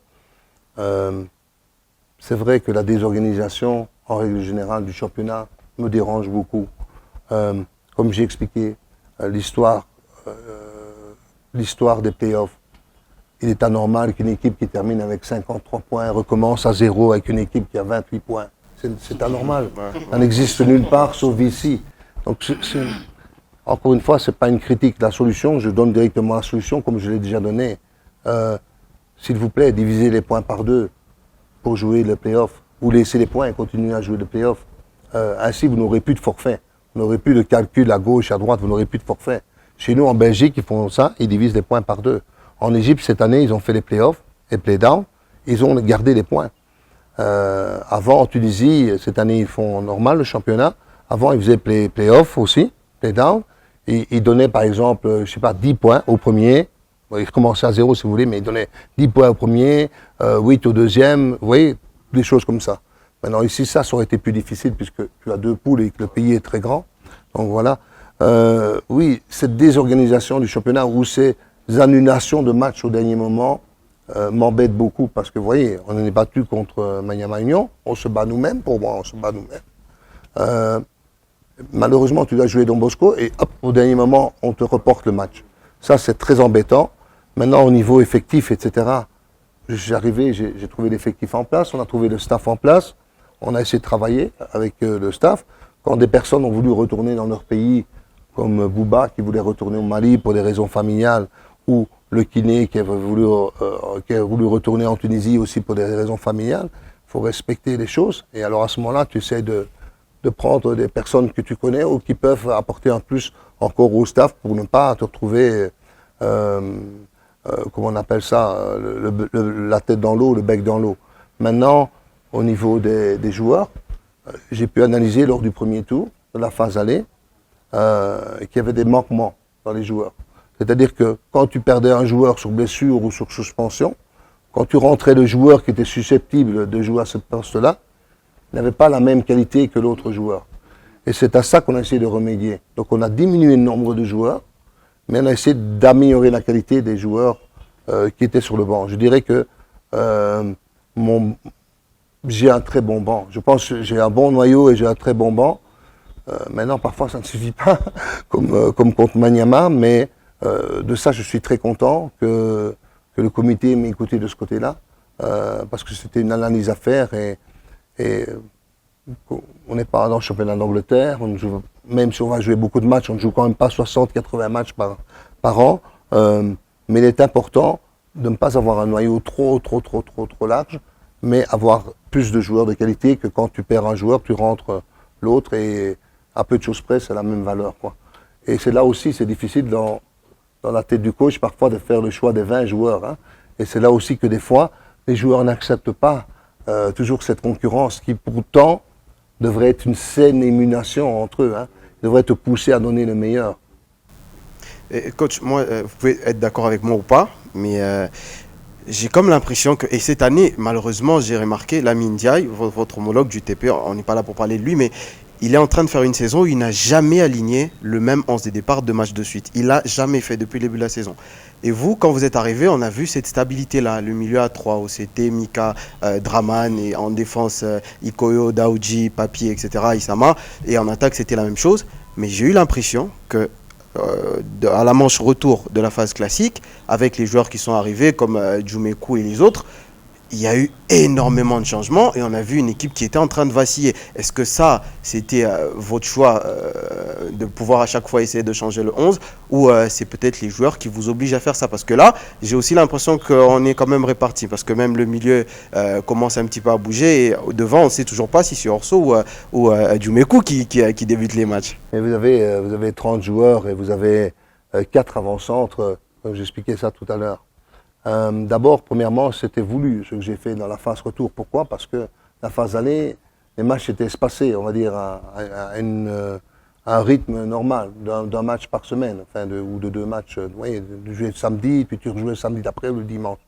S5: C'est vrai que la désorganisation, en règle générale, du championnat me dérange beaucoup. Comme j'ai expliqué, l'histoire des playoffs, il est anormal qu'une équipe qui termine avec 53 points recommence à 0 avec une équipe qui a 28 points. C'est anormal. Ça n'existe nulle part sauf ici. Donc, encore une fois, ce n'est pas une critique de la solution. Je donne directement la solution comme je l'ai déjà donnée. S'il vous plaît, divisez les points par 2 pour jouer le play-off. Ou laissez les points et continuez à jouer le play-off. Ainsi, vous n'aurez plus de forfait. Vous n'aurez plus de calcul à gauche, à droite. Vous n'aurez plus de forfait. Chez nous, en Belgique, ils font ça. Ils divisent les points par 2. En Égypte, cette année, ils ont fait les play-offs et play-down. Ils ont gardé les points. Avant, en Tunisie, cette année, ils font normal le championnat. Avant, ils faisaient play-off aussi, play-down. Et ils donnaient, par exemple, 10 points au premier. Bon, ils recommençaient à 0 si vous voulez, mais ils donnaient 10 points au premier, 8 au deuxième. Vous voyez, des choses comme ça. Maintenant, ici, ça aurait été plus difficile puisque tu as 2 poules et que le pays est très grand. Donc voilà. Oui, cette désorganisation du championnat ou ces annulations de matchs au dernier moment, m'embête beaucoup parce que vous voyez, on est battu contre Maniama Union, on se bat nous-mêmes, pour moi, on se bat nous-mêmes. Malheureusement, tu dois jouer Don Bosco et hop, au dernier moment, on te reporte le match. Ça, c'est très embêtant. Maintenant, au niveau effectif, etc., j'ai trouvé l'effectif en place, on a trouvé le staff en place, on a essayé de travailler avec le staff. Quand des personnes ont voulu retourner dans leur pays, comme Bouba qui voulait retourner au Mali pour des raisons familiales, ou le kiné qui a voulu retourner en Tunisie aussi pour des raisons familiales. Il faut respecter les choses. Et alors à ce moment-là, tu essaies de prendre des personnes que tu connais ou qui peuvent apporter un plus encore au staff pour ne pas te retrouver, comment on appelle ça, la tête dans l'eau, le bec dans l'eau. Maintenant, au niveau des joueurs, j'ai pu analyser lors du premier tour, de la phase aller, qu'il y avait des manquements dans les joueurs. C'est-à-dire que quand tu perdais un joueur sur blessure ou sur suspension, quand tu rentrais le joueur qui était susceptible de jouer à ce poste-là, il n'avait pas la même qualité que l'autre joueur. Et c'est à ça qu'on a essayé de remédier. Donc on a diminué le nombre de joueurs, mais on a essayé d'améliorer la qualité des joueurs qui étaient sur le banc. Je dirais que j'ai un très bon banc. Je pense que j'ai un bon noyau et j'ai un très bon banc. Maintenant, parfois, ça ne suffit pas, comme contre Maniama, mais de ça, je suis très content que le comité m'ait écouté de ce côté-là, parce que c'était une analyse à faire et on n'est pas dans le championnat d'Angleterre, même si on va jouer beaucoup de matchs, on ne joue quand même pas 60-80 matchs par an, mais il est important de ne pas avoir un noyau trop large, mais avoir plus de joueurs de qualité que quand tu perds un joueur, tu rentres l'autre et à peu de choses près, c'est la même valeur, quoi. Et c'est là aussi, c'est difficile dans la tête du coach, parfois, de faire le choix des 20 joueurs. Hein. Et c'est là aussi que des fois, les joueurs n'acceptent pas toujours cette concurrence qui, pourtant, devrait être une saine émulation entre eux. Hein. Ils devraient te pousser à donner le meilleur.
S4: Et coach, moi, vous pouvez être d'accord avec moi ou pas, mais j'ai comme l'impression que, et cette année, malheureusement, j'ai remarqué, Lamine Ndiaye, votre homologue du TP, on n'est pas là pour parler de lui, mais il est en train de faire une saison où il n'a jamais aligné le même 11 de départ 2 matchs de suite. Il l'a jamais fait depuis le début de la saison. Et vous, quand vous êtes arrivé, on a vu cette stabilité-là. Le milieu à 3, où c'était Mika, Draman, et en défense, Ikoyo, Daoudji, Papi, etc., Isama. Et en attaque, c'était la même chose. Mais j'ai eu l'impression que à la manche retour de la phase classique, avec les joueurs qui sont arrivés, comme Djoumekou et les autres, il y a eu énormément de changements et on a vu une équipe qui était en train de vaciller. Est-ce que ça, c'était votre choix de pouvoir à chaque fois essayer de changer le 11 ou c'est peut-être les joueurs qui vous obligent à faire ça? Parce que là, j'ai aussi l'impression qu'on est quand même répartis parce que même le milieu commence un petit peu à bouger et devant, on ne sait toujours pas si c'est Orso ou Djoumekou qui débute les matchs.
S5: Et vous avez 30 joueurs et vous avez 4 avant-centres, comme j'expliquais ça tout à l'heure. D'abord, premièrement, c'était voulu ce que j'ai fait dans la phase retour. Pourquoi? Parce que la phase aller, les matchs étaient espacés, on va dire, à un rythme normal, d'un match par semaine, ou de 2 matchs. Oui, de jouer samedi, puis tu rejouais le samedi d'après ou le dimanche.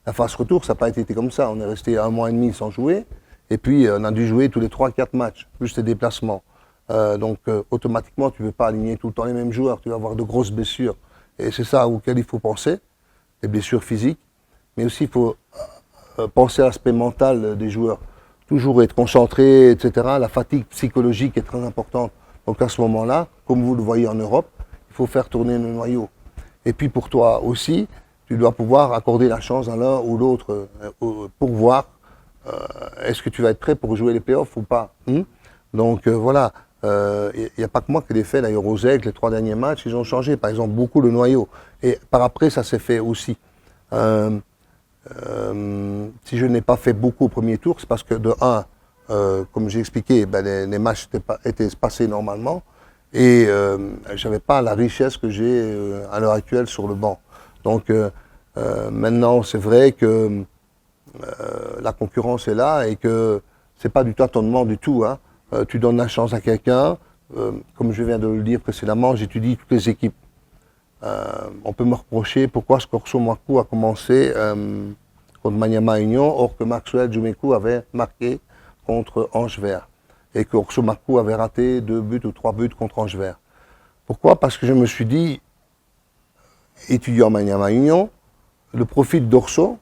S5: La phase retour, ça n'a pas été comme ça. On est resté 1 mois et demi sans jouer, et puis on a dû jouer tous les 3-4 matchs, plus les déplacements. Donc, automatiquement, tu ne peux pas aligner tout le temps les mêmes joueurs, tu vas avoir de grosses blessures. Et c'est ça auquel il faut penser. Les blessures physiques, mais aussi il faut penser à l'aspect mental des joueurs. Toujours être concentré, etc. La fatigue psychologique est très importante. Donc à ce moment-là, comme vous le voyez en Europe, il faut faire tourner le noyau. Et puis pour toi aussi, tu dois pouvoir accorder la chance à l'un ou l'autre pour voir est-ce que tu vas être prêt pour jouer les playoffs ou pas. Donc voilà, il n'y a pas que moi qui l'ai fait d'ailleurs aux Aigles, les 3 derniers matchs, ils ont changé par exemple beaucoup le noyau. Et par après, ça s'est fait aussi. Si je n'ai pas fait beaucoup au premier tour, c'est parce que de 1, comme j'ai expliqué, les matchs étaient passés normalement et je n'avais pas la richesse que j'ai à l'heure actuelle sur le banc. Donc maintenant, c'est vrai que la concurrence est là et que ce n'est pas du tâtonnement du tout. Tu donnes la chance à quelqu'un. Comme je viens de le dire précédemment, j'étudie toutes les équipes. On peut me reprocher pourquoi Orso Makou a commencé contre Maniama Union, or que Maxwell Djoumekou avait marqué contre Ange Vert et que Orso Makou avait raté 2 buts ou 3 buts contre Ange Vert. Pourquoi? Parce que je me suis dit, étudiant Maniama Union, le profil d'Orso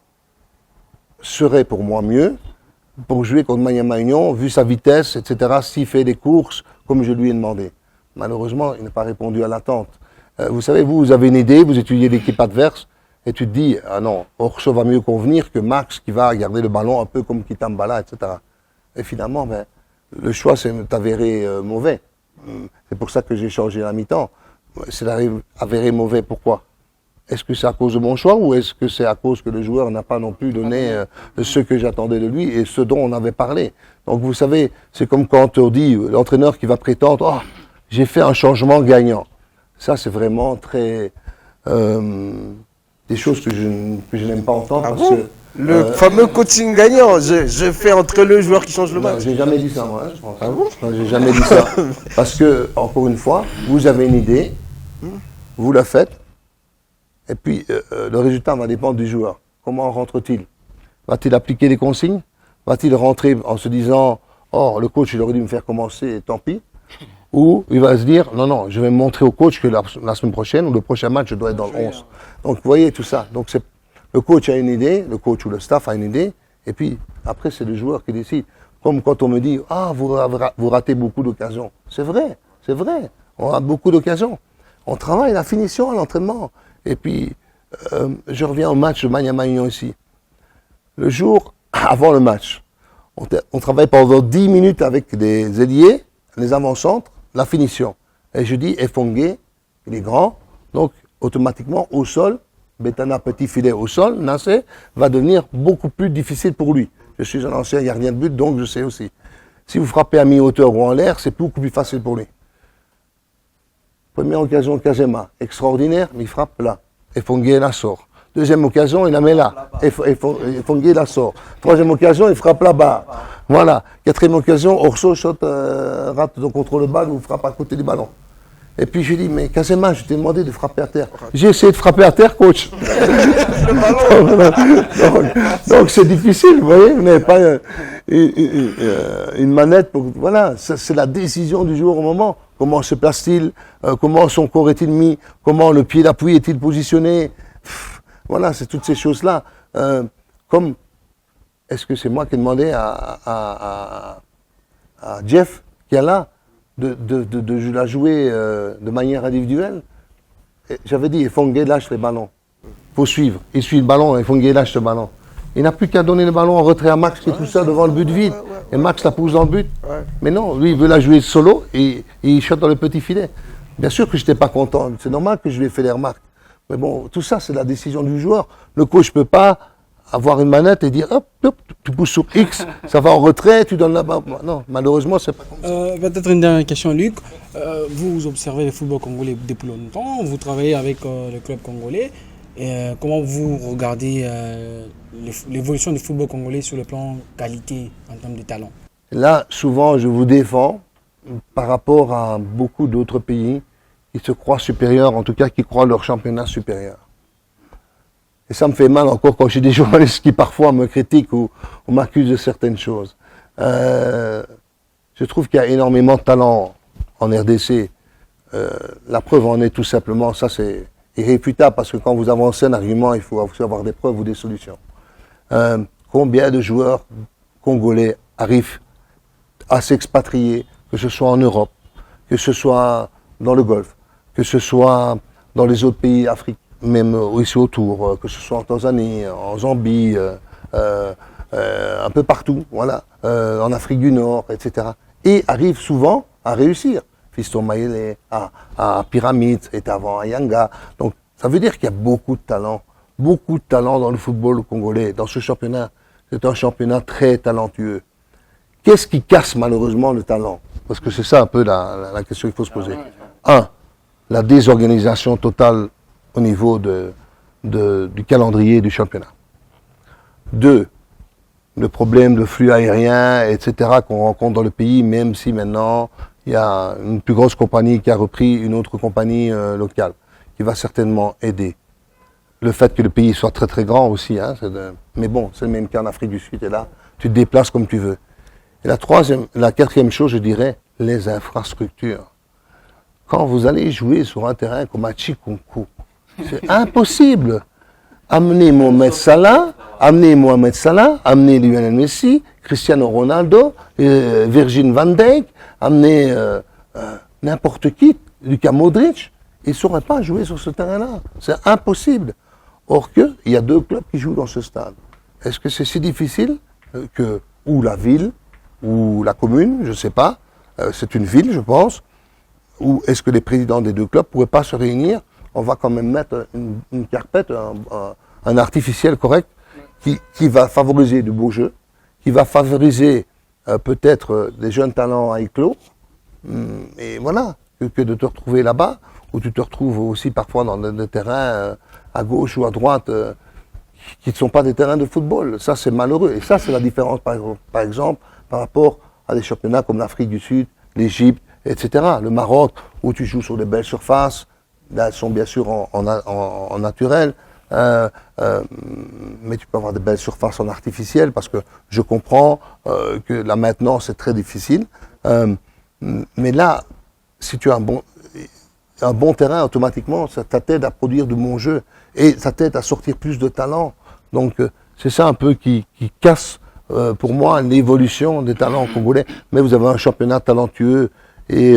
S5: serait pour moi mieux pour jouer contre Maniama Union, vu sa vitesse, etc., s'il fait des courses comme je lui ai demandé. Malheureusement, il n'a pas répondu à l'attente. Vous savez, vous avez une idée, vous étudiez l'équipe adverse, et tu te dis, ah non, Orso va mieux convenir que Max qui va garder le ballon un peu comme Kitambala, etc. Et finalement, le choix s'est avéré mauvais. C'est pour ça que j'ai changé la mi-temps. C'est avéré mauvais, pourquoi? Est-ce que c'est à cause de mon choix ou est-ce que c'est à cause que le joueur n'a pas non plus donné ce que j'attendais de lui et ce dont on avait parlé? Donc vous savez, c'est comme quand on dit, l'entraîneur qui va prétendre, oh, j'ai fait un changement gagnant. Ça, c'est vraiment très... des choses que je n'aime pas entendre. Parce que,
S4: le fameux coaching gagnant, je fais entrer le joueur qui change le match.
S5: J'ai jamais dit ça, moi. Je pense. Ah bon? Non, j'ai jamais dit ça. Parce que, encore une fois, vous avez une idée, vous la faites, et puis le résultat va dépendre du joueur. Comment rentre-t-il? Va-t-il appliquer les consignes? Va-t-il rentrer en se disant, oh, le coach, il aurait dû me faire commencer, tant pis? Ou il va se dire, non, je vais montrer au coach que la semaine prochaine ou le prochain match, je dois être dans le 11. Donc, vous voyez tout ça. Donc, le coach a une idée, le coach ou le staff a une idée, et puis après, c'est le joueur qui décide. Comme quand on me dit, vous ratez beaucoup d'occasions. C'est vrai, on rate beaucoup d'occasions. On travaille la finition à l'entraînement. Et puis, je reviens au match de Maniama Union ici. Le jour avant le match, on travaille pendant 10 minutes avec des ailiers, les avant-centres, la finition. Et je dis, Efongue, il est grand, donc automatiquement au sol, Betana petit filet au sol, Nassé, va devenir beaucoup plus difficile pour lui. Je suis un ancien gardien de but, donc je sais aussi. Si vous frappez à mi-hauteur ou en l'air, c'est beaucoup plus facile pour lui. Première occasion, Kazema, extraordinaire, mais il frappe là. Efongue la sort. Deuxième occasion, il la met là. Efongue la sort. Troisième occasion, il frappe là-bas. Voilà. Quatrième occasion, Orso rate ton contrôle de balle ou frappe à côté du ballon. Et puis je dis, mais Kazema, je t'ai demandé de frapper à terre. J'ai essayé de frapper à terre, coach. donc c'est difficile, vous voyez, vous n'avez pas une manette pour... Voilà, c'est la décision du jour au moment. Comment se place-t-il, comment son corps est-il mis, comment le pied d'appui est-il positionné. Voilà, c'est toutes ces choses-là. Comme, est-ce que c'est moi qui ai demandé à Jeff, qui est là, de la jouer de manière individuelle? J'avais dit, Fongue lâche les ballons. Il faut suivre. Il suit le ballon et Fongue lâche le ballon. Il n'a plus qu'à donner le ballon en retrait à Max qui est tout ça devant le but vide. Et Max la pousse dans le but. Mais non, lui, il veut la jouer solo et il shot dans le petit filet. Bien sûr que je n'étais pas content. C'est normal que je lui ai fait des remarques. Mais bon, tout ça, c'est la décision du joueur. Le coach ne peut pas avoir une manette et dire hop, hop, tu pousses sur X, ça va en retrait, tu donnes là-bas. Non, malheureusement, c'est pas comme ça.
S2: Peut-être une dernière question, Luc. Vous observez le football congolais depuis longtemps, vous travaillez avec le club congolais. Comment vous regardez l'évolution du football congolais sur le plan qualité en termes de talent?
S5: Là, souvent, je vous défends par rapport à beaucoup d'autres pays qui se croient supérieurs, en tout cas qui croient leur championnat supérieur. Et ça me fait mal encore quand j'ai des journalistes qui parfois me critiquent ou m'accusent de certaines choses. Je trouve qu'il y a énormément de talent en RDC. La preuve en est tout simplement, ça c'est irréfutable parce que quand vous avancez un argument, il faut avoir des preuves ou des solutions. Combien de joueurs congolais arrivent à s'expatrier, que ce soit en Europe, que ce soit dans le Golfe, que ce soit dans les autres pays africains, même ici autour, que ce soit en Tanzanie, en Zambie, un peu partout, voilà, en Afrique du Nord, etc. Et arrivent souvent à réussir. Fiston Maïlé, à Pyramide, et avant à Yanga. Donc ça veut dire qu'il y a beaucoup de talent dans le football congolais, dans ce championnat. C'est un championnat très talentueux. Qu'est-ce qui casse malheureusement le talent? Parce que c'est ça un peu la question qu'il faut se poser. Un, la désorganisation totale au niveau du calendrier du championnat. Deux, le problème de flux aérien, etc. qu'on rencontre dans le pays, même si maintenant il y a une plus grosse compagnie qui a repris une autre compagnie locale, qui va certainement aider. Le fait que le pays soit très très grand aussi, hein, mais bon, c'est le même cas en Afrique du Sud, et là, tu te déplaces comme tu veux. Et la quatrième chose, je dirais, les infrastructures. Quand vous allez jouer sur un terrain comme à Chikunku, c'est impossible. Amenez Mohamed Salah, amenez Lionel Messi, Cristiano Ronaldo, Virgil van Dijk, amenez n'importe qui, Luka Modric, ils ne sauraient pas jouer sur ce terrain-là. C'est impossible. Or il y a deux clubs qui jouent dans ce stade. Est-ce que c'est si difficile que, ou la ville, ou la commune, je ne sais pas, c'est une ville, je pense, ou est-ce que les présidents des deux clubs ne pourraient pas se réunir? On va quand même mettre une carpette, un artificiel correct, qui va favoriser du beau jeu, qui va favoriser peut-être des jeunes talents à éclos, et voilà, que de te retrouver là-bas, où tu te retrouves aussi parfois dans des terrains à gauche ou à droite, qui ne sont pas des terrains de football. Ça, c'est malheureux. Et ça, c'est la différence, par exemple, par rapport à des championnats comme l'Afrique du Sud, l'Égypte, etc. Le Maroc, où tu joues sur des belles surfaces, là, elles sont bien sûr en naturel, mais tu peux avoir des belles surfaces en artificiel, parce que je comprends que la maintenance est très difficile. Mais là, si tu as un bon terrain, automatiquement, ça t'aide à produire du bon jeu, et ça t'aide à sortir plus de talent. Donc, c'est ça un peu qui casse, pour moi, l'évolution des talents congolais. Mais vous avez un championnat talentueux, et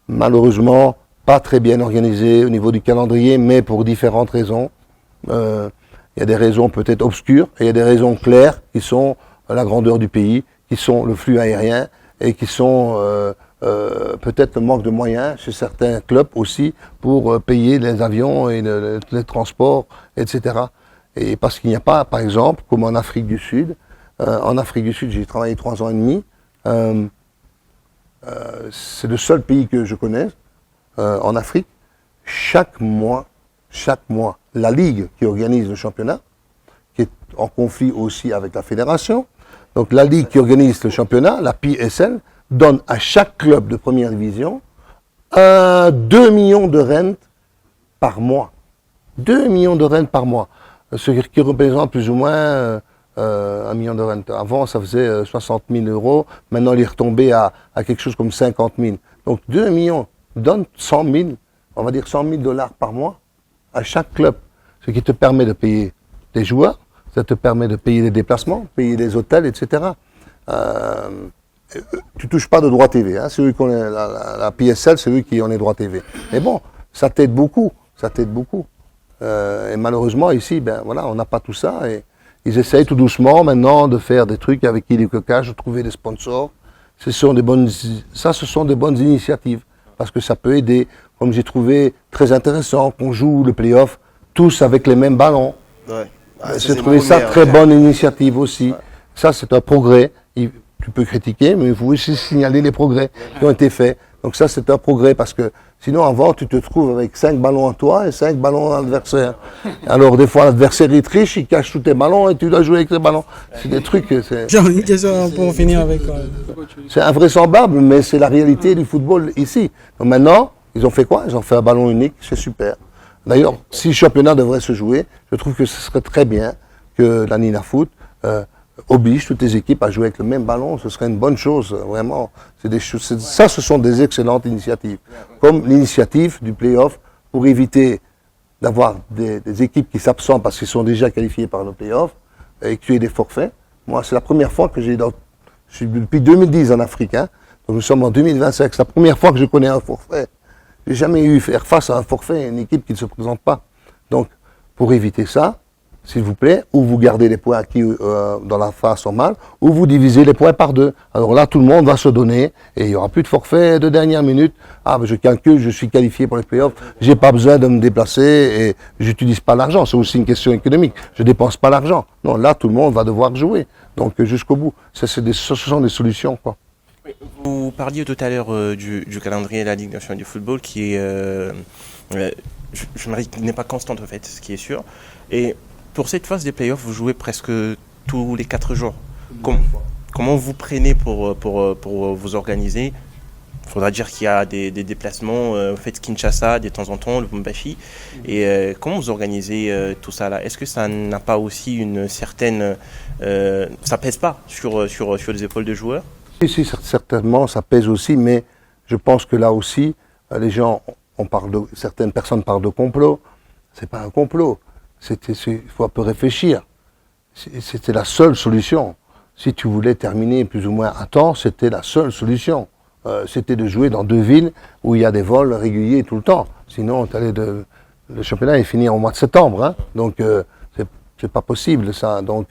S5: malheureusement, pas très bien organisé au niveau du calendrier, mais pour différentes raisons. Il y a des raisons peut-être obscures, et il y a des raisons claires, qui sont la grandeur du pays, qui sont le flux aérien, et qui sont peut-être le manque de moyens chez certains clubs aussi pour payer les avions et les transports, etc. Et parce qu'il n'y a pas, par exemple, comme en Afrique du Sud, j'ai travaillé 3 ans et demi, c'est le seul pays que je connais en Afrique. Chaque mois, la Ligue qui organise le championnat, qui est en conflit aussi avec la fédération, donc la Ligue qui organise le championnat, la PSL, donne à chaque club de première division 2 millions de rentes par mois. 2 millions de rentes par mois. Ce qui représente plus ou moins 1 million de rentes. Avant, ça faisait 60 000 euros. Maintenant, il est retombé à quelque chose comme 50 000. Donc 2 millions donne 100 000, on va dire 100 000 dollars par mois à chaque club. Ce qui te permet de payer des joueurs, ça te permet de payer les déplacements, payer les hôtels, etc. Tu touches pas de droit TV. Hein. C'est eux qui ont la PSL, c'est eux qui ont les droits TV. Mais bon, ça t'aide beaucoup. Ça t'aide beaucoup. Et malheureusement, ici, ben voilà, on n'a pas tout ça. Et ils essayent tout doucement maintenant de faire des trucs avec Ili Cash, de trouver des sponsors. Ce sont des bonnes initiatives. Parce que ça peut aider. Comme j'ai trouvé très intéressant qu'on joue le play-off tous avec les mêmes ballons.
S3: Ouais.
S5: J'ai trouvé ça très bonne initiative aussi. Ouais. Ça, c'est un progrès. Tu peux critiquer, mais il faut aussi signaler les progrès qui ont été faits. Donc ça, c'est un progrès parce que sinon, avant, tu te trouves avec 5 ballons à toi et 5 ballons à l'adversaire. Alors, des fois, l'adversaire est triche, il cache tous tes ballons et tu dois jouer avec tes ballons. C'est des trucs...
S2: J'ai une question pour finir avec...
S5: C'est invraisemblable, mais c'est la réalité du football ici. Donc maintenant, ils ont fait quoi? Ils ont fait un ballon unique, c'est super. D'ailleurs, si le championnat devrait se jouer, je trouve que ce serait très bien que la Nina Foot oblige toutes les équipes à jouer avec le même ballon. Ce serait une bonne chose, vraiment. Ça, ce sont des excellentes initiatives. Comme l'initiative du play-off pour éviter d'avoir des équipes qui s'absentent parce qu'ils sont déjà qualifiés par le play-off et qu'il y ait des forfaits. Moi, c'est la première fois que je suis depuis 2010 en Afrique, hein. Donc nous sommes en 2025. C'est la première fois que je connais un forfait. J'ai jamais eu faire face à un forfait, une équipe qui ne se présente pas. Donc, pour éviter ça, s'il vous plaît, ou vous gardez les points acquis dans la phase normale, ou vous divisez les points par 2. Alors là, tout le monde va se donner, et il n'y aura plus de forfait de dernière minute. Ah, ben je calcule, je suis qualifié pour les playoffs, j'ai pas besoin de me déplacer, et j'utilise pas l'argent. C'est aussi une question économique. Je dépense pas l'argent. Non, là, tout le monde va devoir jouer. Donc, jusqu'au bout. Ce sont des solutions, quoi.
S3: Vous parliez tout à l'heure du calendrier de la Ligue nationale du football qui est, n'est pas constante en fait, ce qui est sûr. Et pour cette phase des playoffs, vous jouez presque tous les 4 jours. Comment vous prenez pour vous organiser? Il faudra dire qu'il y a des déplacements, vous faites Kinshasa de temps en temps, le Lubumbashi. Et comment vous organisez tout ça là? Est-ce que ça n'a pas aussi une certaine... ça pèse pas sur les épaules des joueurs?
S5: Si, certainement, ça pèse aussi, mais je pense que là aussi, les gens, certaines personnes parlent de complot. C'est pas un complot. Il faut un peu réfléchir. C'était la seule solution. Si tu voulais terminer plus ou moins à temps, c'était la seule solution. C'était de jouer dans 2 villes où il y a des vols réguliers tout le temps. Sinon, le championnat est fini au mois de septembre, hein. Donc, c'est pas possible, ça. Donc,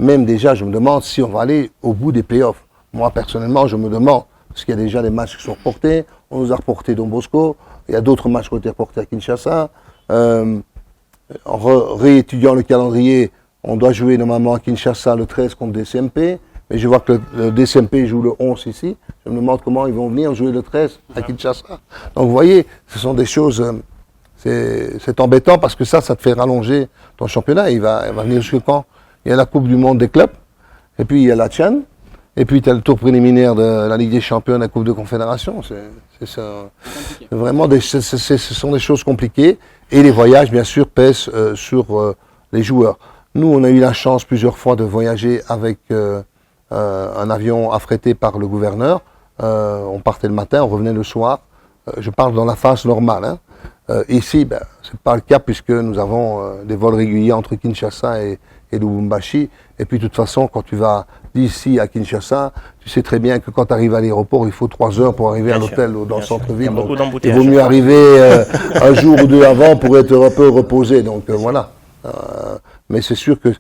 S5: même déjà, je me demande si on va aller au bout des playoffs. Moi, personnellement, je me demande, parce qu'il y a déjà des matchs qui sont reportés. On nous a reporté Don Bosco. Il y a d'autres matchs qui ont été reportés à Kinshasa. En réétudiant le calendrier, on doit jouer normalement à Kinshasa le 13 contre DCMP. Mais je vois que le DCMP joue le 11 ici. Je me demande comment ils vont venir jouer le 13 à Kinshasa. Donc, vous voyez, ce sont des choses... c'est embêtant parce que ça te fait rallonger ton championnat. Il va venir jusqu'à quand? Il y a la Coupe du Monde des clubs. Et puis, il y a la Tchad. Et puis, tu as le tour préliminaire de la Ligue des Champions, la Coupe de Confédération. C'est vraiment ce sont des choses compliquées. Et les voyages, bien sûr, pèsent sur les joueurs. Nous, on a eu la chance plusieurs fois de voyager avec un avion affrété par le gouverneur. On partait le matin, on revenait le soir. Je parle dans la phase normale, hein. Ici, c'est pas le cas puisque nous avons des vols réguliers entre Kinshasa et Lubumbashi. Et puis, de toute façon, quand tu vas d'ici à Kinshasa, tu sais très bien que quand tu arrives à l'aéroport, il faut 3 heures pour arriver à l'hôtel ou dans le centre-ville. Il vaut mieux arriver un jour ou 2 avant pour être un peu reposé. Donc, voilà. Mais c'est sûr que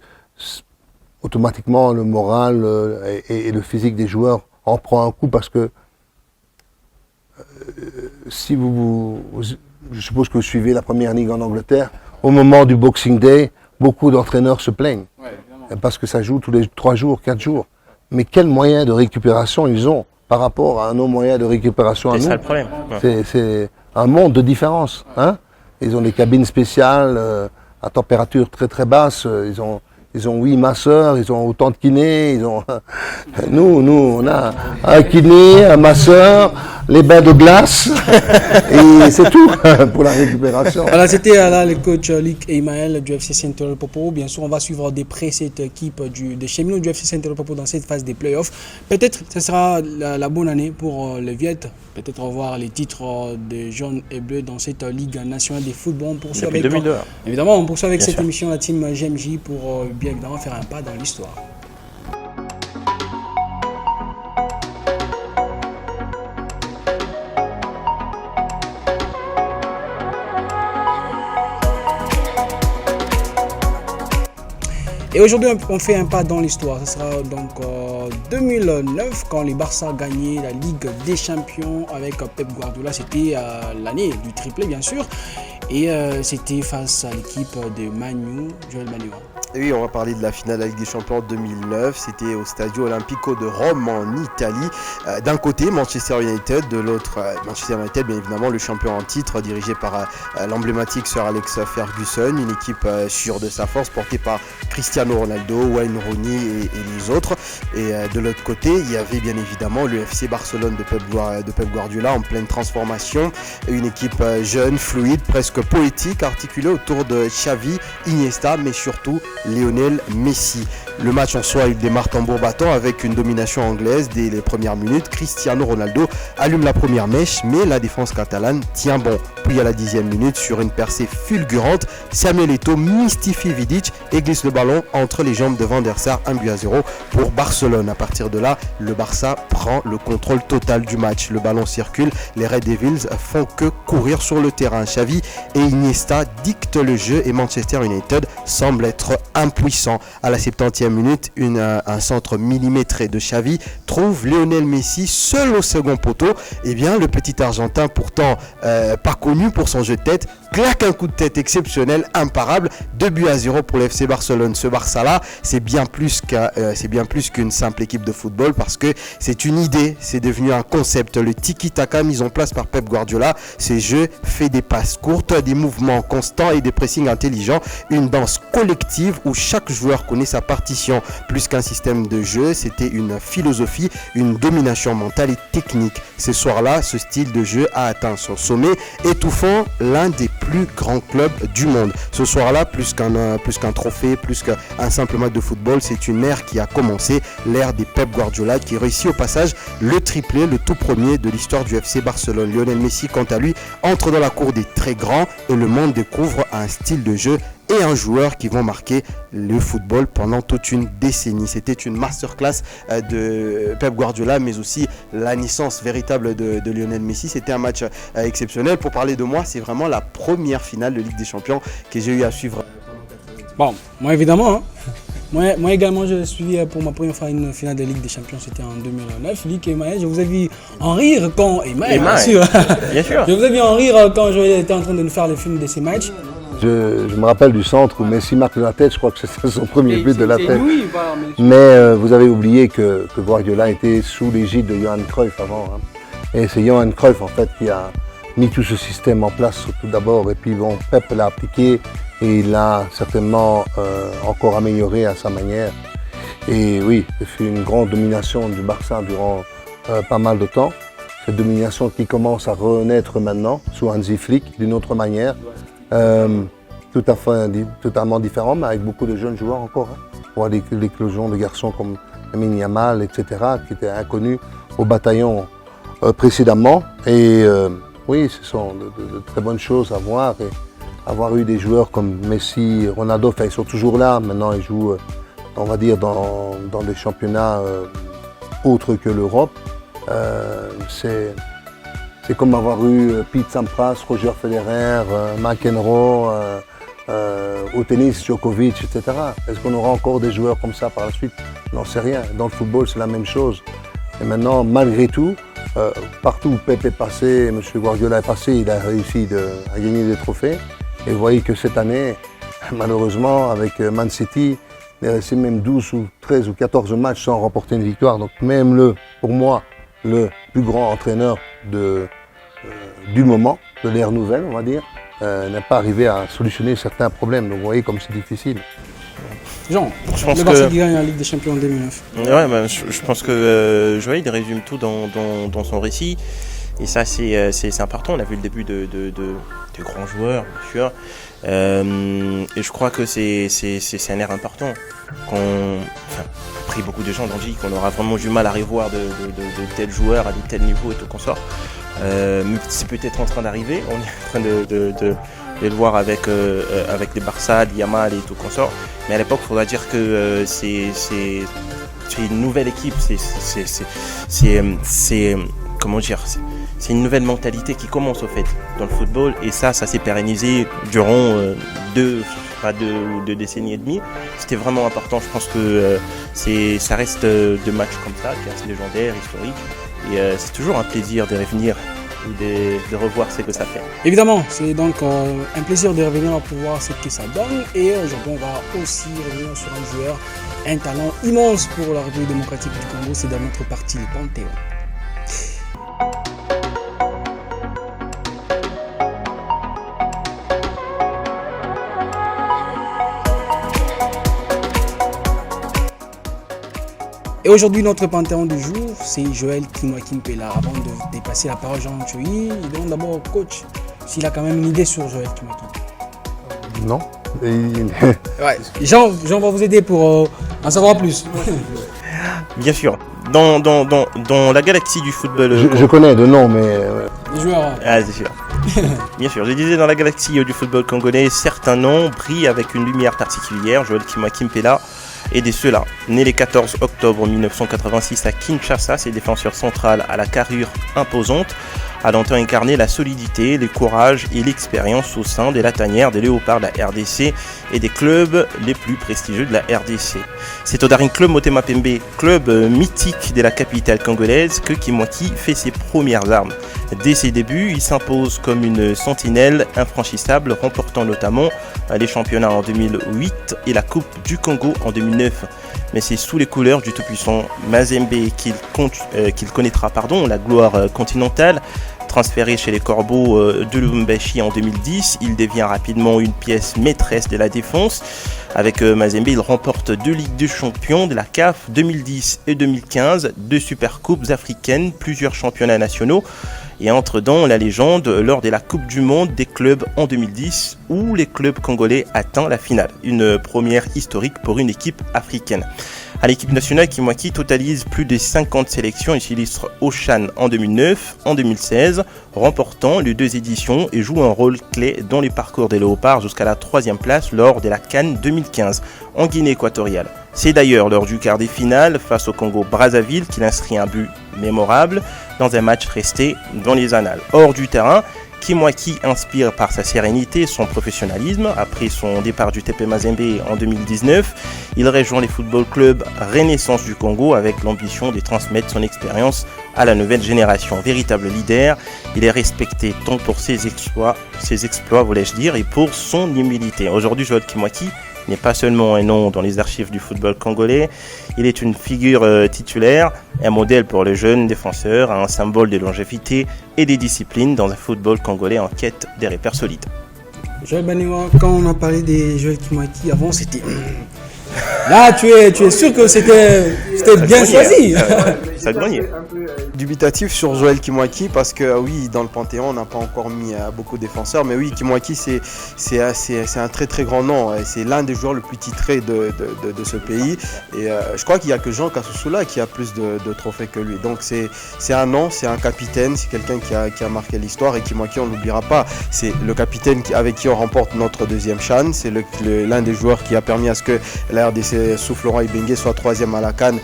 S5: automatiquement, le moral et le physique des joueurs en prend un coup parce que si je suppose que vous suivez la première ligue en Angleterre, au moment du Boxing Day, beaucoup d'entraîneurs se plaignent. Parce que ça joue tous les 3 jours, 4 jours. Mais quels moyens de récupération ils ont par rapport à nos moyens de récupération à nous?
S3: C'est ça le problème.
S5: C'est un monde de différence. Hein? Ils ont des cabines spéciales à température très très basse. Ils ont 8 masseurs, ils ont autant de kinés. Nous, on a un kiné, un masseur, les bains de glace, et c'est tout pour la récupération.
S2: Voilà, c'était là le coach Luc Eymael du FC Saint-Éloi-le-Popo. Bien sûr, on va suivre de près cette équipe des cheminots du FC Saint-Éloi-le-Popo dans cette phase des playoffs. Peut-être que ce sera la bonne année pour les Viettes. Peut-être revoir les titres des jaunes et bleus dans cette Ligue nationale des football. On poursuit
S3: Depuis
S2: avec,
S3: 2002.
S2: évidemment, on poursuit avec
S3: Bien
S2: cette
S3: sûr.
S2: émission, la team GMJ, pour bien évidemment faire un pas dans l'histoire. Et aujourd'hui, on fait un pas dans l'histoire. Ce sera donc 2009 quand les Barça gagnaient la Ligue des Champions avec Pep Guardiola. C'était l'année du triplé, bien sûr. Et c'était face à l'équipe de Manu, Joël Manua.
S4: Et oui, on va parler de la finale de la Ligue des Champions 2009. C'était au Stadio Olimpico de Rome en Italie. D'un côté, Manchester United, de l'autre, Manchester United, bien évidemment, le champion en titre, dirigé par l'emblématique Sir Alex Ferguson, une équipe sûre de sa force, portée par Cristiano Ronaldo, Wayne Rooney et les autres. Et de l'autre côté, il y avait bien évidemment le FC Barcelone de Pep Guardiola en pleine transformation. Une équipe jeune, fluide, presque poétique, articulée autour de Xavi, Iniesta, mais surtout Lionel Messi. Le match en soi, il démarre tambour battant avec une domination anglaise dès les premières minutes. Cristiano Ronaldo allume la première mèche, mais la défense catalane tient bon. Puis à la 10e minute, sur une percée fulgurante, Samuel Eto'o mystifie Vidic et glisse le ballon entre les jambes de Van der Sar, 1-0 pour Barcelone. À partir de là, le Barça prend le contrôle total du match. Le ballon circule, les Red Devils font que courir sur le terrain. Xavi et Iniesta dictent le jeu et Manchester United semble être impuissant. À la 70e minute, un centre millimétré de Xavi trouve Lionel Messi seul au second poteau. Et bien, le petit Argentin, pourtant pas connu pour son jeu de tête, claque un coup de tête exceptionnel, imparable, 2-0 pour l'FC Barcelone. Ce Barça-là, c'est bien plus qu'une simple équipe de football parce que c'est une idée, c'est devenu un concept. Le tiki-taka mis en place par Pep Guardiola, ces jeux fait des passes courtes, des mouvements constants et des pressings intelligents, une danse collective où chaque joueur connaît sa partition. Plus qu'un système de jeu, c'était une philosophie, une domination mentale et technique. Ce soir-là, ce style de jeu a atteint son sommet, étouffant l'un des plus grands clubs du monde. Ce soir-là, plus qu'un trophée, plus qu'un simple match de football, c'est une ère qui a commencé, l'ère des Pep Guardiola, qui réussit au passage le triplé, le tout premier de l'histoire du FC Barcelone. Lionel Messi, quant à lui, entre dans la cour des très grands et le monde découvre un style de jeu et un joueur qui vont marquer le football pendant toute une décennie. C'était une masterclass de Pep Guardiola, mais aussi la naissance véritable de Lionel Messi. C'était un match exceptionnel. Pour parler de moi, c'est vraiment la première finale de Ligue des Champions que j'ai eu à suivre.
S2: Bon, moi évidemment, hein. Moi également, je suis pour ma première fois une finale de Ligue des Champions, c'était en 2009. Luc Eymael, je vous ai vu en rire quand bien sûr.
S3: Bien sûr.
S2: Je vous ai vu en rire quand Joël était en train de nous faire le film de ces matchs.
S5: Je me rappelle du centre où Messi marque de la tête, je crois que c'était son premier but de la tête.
S2: Oui,
S5: Mais vous avez oublié que Guardiola était sous l'égide de Johan Cruyff avant. Hein. Et c'est Johan Cruyff en fait qui a mis tout ce système en place tout d'abord. Et puis bon, Pep l'a appliqué et il l'a certainement encore amélioré à sa manière. Et oui, il fait une grande domination du Barça durant pas mal de temps. Cette domination qui commence à renaître maintenant sous Hansi Flick d'une autre manière. Totalement différent, mais avec beaucoup de jeunes joueurs encore. Hein. On voit l'éclosion de garçons comme Lamine Yamal, etc., qui étaient inconnus au bataillon précédemment. Et oui, ce sont de très bonnes choses à voir. Et avoir eu des joueurs comme Messi, Ronaldo, enfin, ils sont toujours là. Maintenant, ils jouent, on va dire, dans des championnats autres que l'Europe. C'est comme avoir eu Pete Sampras, Roger Federer, McEnroe, au tennis, Djokovic, etc. Est-ce qu'on aura encore des joueurs comme ça par la suite? Je n'en sais rien. Dans le football, c'est la même chose. Et maintenant, malgré tout, partout où Pep est passé, M. Guardiola est passé, il a réussi à gagner des trophées. Et vous voyez que cette année, malheureusement, avec Man City, il est resté même 12 ou 13 ou 14 matchs sans remporter une victoire. Donc même pour moi, le plus grand entraîneur du moment, de l'ère nouvelle, on va dire, n'a pas arrivé à solutionner certains problèmes. Donc vous voyez comme c'est difficile.
S2: Jean,
S3: Je pense
S2: le Barça qui gagne la Ligue des Champions en 2009.
S3: Ouais, je pense que Joël résume tout dans son récit. Et ça, c'est important. On a vu le début de grands joueurs, bien sûr. Et je crois que c'est un air important. Après, beaucoup de gens ont dit qu'on aura vraiment du mal à revoir de tels joueurs à de tels niveaux et tout consort. Mais c'est peut-être en train d'arriver. On est en train de le voir avec les Barça, Yamal et tout consort. Mais à l'époque, il faudra dire que c'est une nouvelle équipe. Comment dire, c'est une nouvelle mentalité qui commence au fait dans le football, et ça s'est pérennisé durant deux décennies et demie. C'était vraiment important. Je pense que ça reste de matchs comme ça, qui restent légendaires, historiques, et c'est toujours un plaisir de revenir et de revoir ce que ça fait.
S2: Évidemment, c'est donc un plaisir de revenir pour voir ce que ça donne, et aujourd'hui on va aussi revenir sur un joueur, un talent immense pour la République démocratique du Congo. C'est dans notre partie, le Panthéon. Et aujourd'hui, notre panthéon du jour, c'est Joël Kimwa-Kimpela. Avant de passer la parole à Jean Choui, il demande d'abord au coach s'il a quand même une idée sur Joël Kimwa-Kimpela.
S5: Non.
S2: Ouais. Jean va vous aider pour en savoir plus.
S3: Bien sûr. Dans la galaxie du football...
S5: Je connais de nom, mais...
S2: Les joueurs...
S3: Ah, c'est sûr. Bien sûr, je disais, dans la galaxie du football congolais, certains noms brillent avec une lumière particulière. Joël Kimwa-Kimpela est de ceux-là. Né le 14 octobre 1986 à Kinshasa, c'est défenseur central à la carrure imposante, a longtemps incarné la solidité, le courage et l'expérience au sein des latanières des Léopards de la RDC et des clubs les plus prestigieux de la RDC. C'est au Daring Club Motema Pembe, club mythique de la capitale congolaise, que Kimwa-Ki fait ses premières armes. Dès ses débuts, il s'impose comme une sentinelle infranchissable, remportant notamment les championnats en 2008 et la Coupe du Congo en 2009. Mais c'est sous les couleurs du tout-puissant Mazembe qu'il connaîtra la gloire continentale. Transféré chez les Corbeaux de Lubumbashi en 2010, il devient rapidement une pièce maîtresse de la défense. Avec Mazembe, il remporte 2 Ligues des Champions de la CAF 2010 et 2015, 2 Supercoupes africaines, plusieurs championnats nationaux, et entre dans la légende lors de la Coupe du Monde des clubs en 2010, où les clubs congolais atteignent la finale. Une première historique pour une équipe africaine. À l'équipe nationale, Kimwa-Ki totalise plus de 50 sélections et s'illustre au CHAN en 2009, en 2016, remportant les 2 éditions et joue un rôle clé dans les parcours des Léopards jusqu'à la 3e place lors de la CAN 2015 en Guinée équatoriale. C'est d'ailleurs lors du quart des finales face au Congo-Brazzaville qu'il inscrit un but mémorable dans un match resté dans les annales. Hors du terrain, Kimwa-Ki inspire par sa sérénité et son professionnalisme. Après son départ du TP Mazembe en 2019, il rejoint les football clubs Renaissance du Congo avec l'ambition de transmettre son expérience à la nouvelle génération. Véritable leader, il est respecté tant pour ses exploits voulais-je dire, et pour son humilité. Aujourd'hui, Joël Kimwa-Ki n'est pas seulement un nom dans les archives du football congolais, il est une figure titulaire, un modèle pour les jeunes défenseurs, un symbole de longévité et des disciplines dans un football congolais en quête des repères solides.
S2: Joël Baniwa, quand on a parlé des Joël Kimwa-Ki avant, c'était... Là, tu es sûr que c'était bien choisi.
S3: Ça gagnait.
S4: Dubitatif sur Joël Kimwa-Ki parce que oui, dans le Panthéon, on n'a pas encore mis beaucoup de défenseurs, mais oui, Kimwa-Ki, c'est un très très grand nom. C'est l'un des joueurs le plus titrés de ce pays. Et je crois qu'il n'y a que Jean Kassoussoula qui a plus de trophées que lui. Donc c'est un nom, c'est un capitaine, c'est quelqu'un qui a marqué l'histoire. Et Kimwa-Ki, on ne l'oubliera pas, c'est le capitaine avec qui on remporte notre 2e CHAN. C'est l'un des joueurs qui a permis à ce que la RDC sous Florent Ibenge soit 3e à la CAN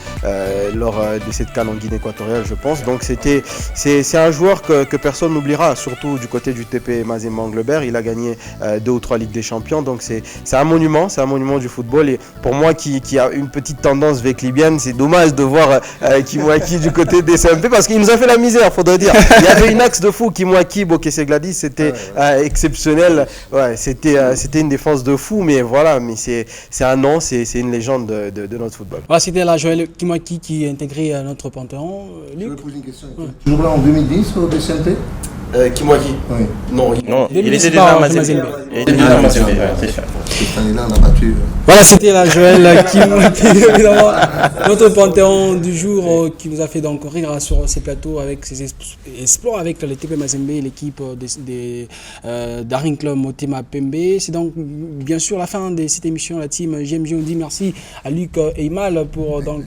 S4: lors de cette CAN en Guinée équatoriale, je pense. Donc c'est un joueur que personne n'oubliera, surtout du côté du TP Mazembe Anglebert. Il a gagné 2 ou 3 Ligues des Champions, donc c'est un monument du football. Et pour moi qui a une petite tendance véclibienne, c'est dommage de voir Kimwa-Ki du côté des SMP parce qu'il nous a fait la misère, faudrait dire. Il y avait une axe de fou, Kimwa-Ki, Bokesse Gladys, c'était exceptionnel. Ouais, c'était une défense de fou, mais voilà, mais c'est un nom, c'est une légende de notre football.
S2: Voilà, c'était là Joël Kimwa-Ki qui a intégré notre Panthéon.
S5: Je vais poser une question. Toujours là en 2010 au DCMT?
S4: Kimwaki.
S5: Oui.
S4: Non,
S3: Non, il était
S2: pas
S3: déjà à
S2: Mazembe.
S3: Mazembe. Il était déjà à Mazembe, ouais, c'est ça.
S5: Cette année-là, on a battu.
S2: Voilà, c'était la Joël qui évidemment notre panthéon du jour qui nous a fait donc rire sur ces plateaux avec ses exploits avec le TP Mazembe et l'équipe des Daring Club Motema Pembe. C'est donc bien sûr la fin de cette émission. La team JMJ, on dit merci à Luc et Imal pour donc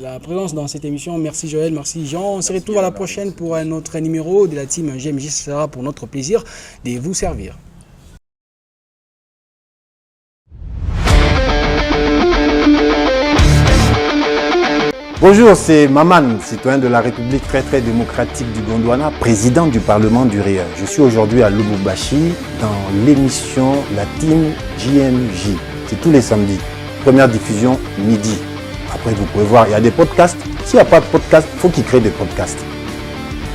S2: la présence dans cette émission. Merci Joël, merci Jean. On se retrouve à la prochaine pour un autre numéro de la team JMJ. Ce sera pour notre plaisir de vous servir.
S1: Bonjour, c'est Maman, citoyen de la République très démocratique du Gondwana, président du Parlement du Rieur. Je suis aujourd'hui à Lubumbashi dans l'émission La Team JMJ. C'est tous les samedis. Première diffusion midi. Après, vous pouvez voir, il y a des podcasts. S'il n'y a pas de podcast, il faut qu'ils créent des podcasts.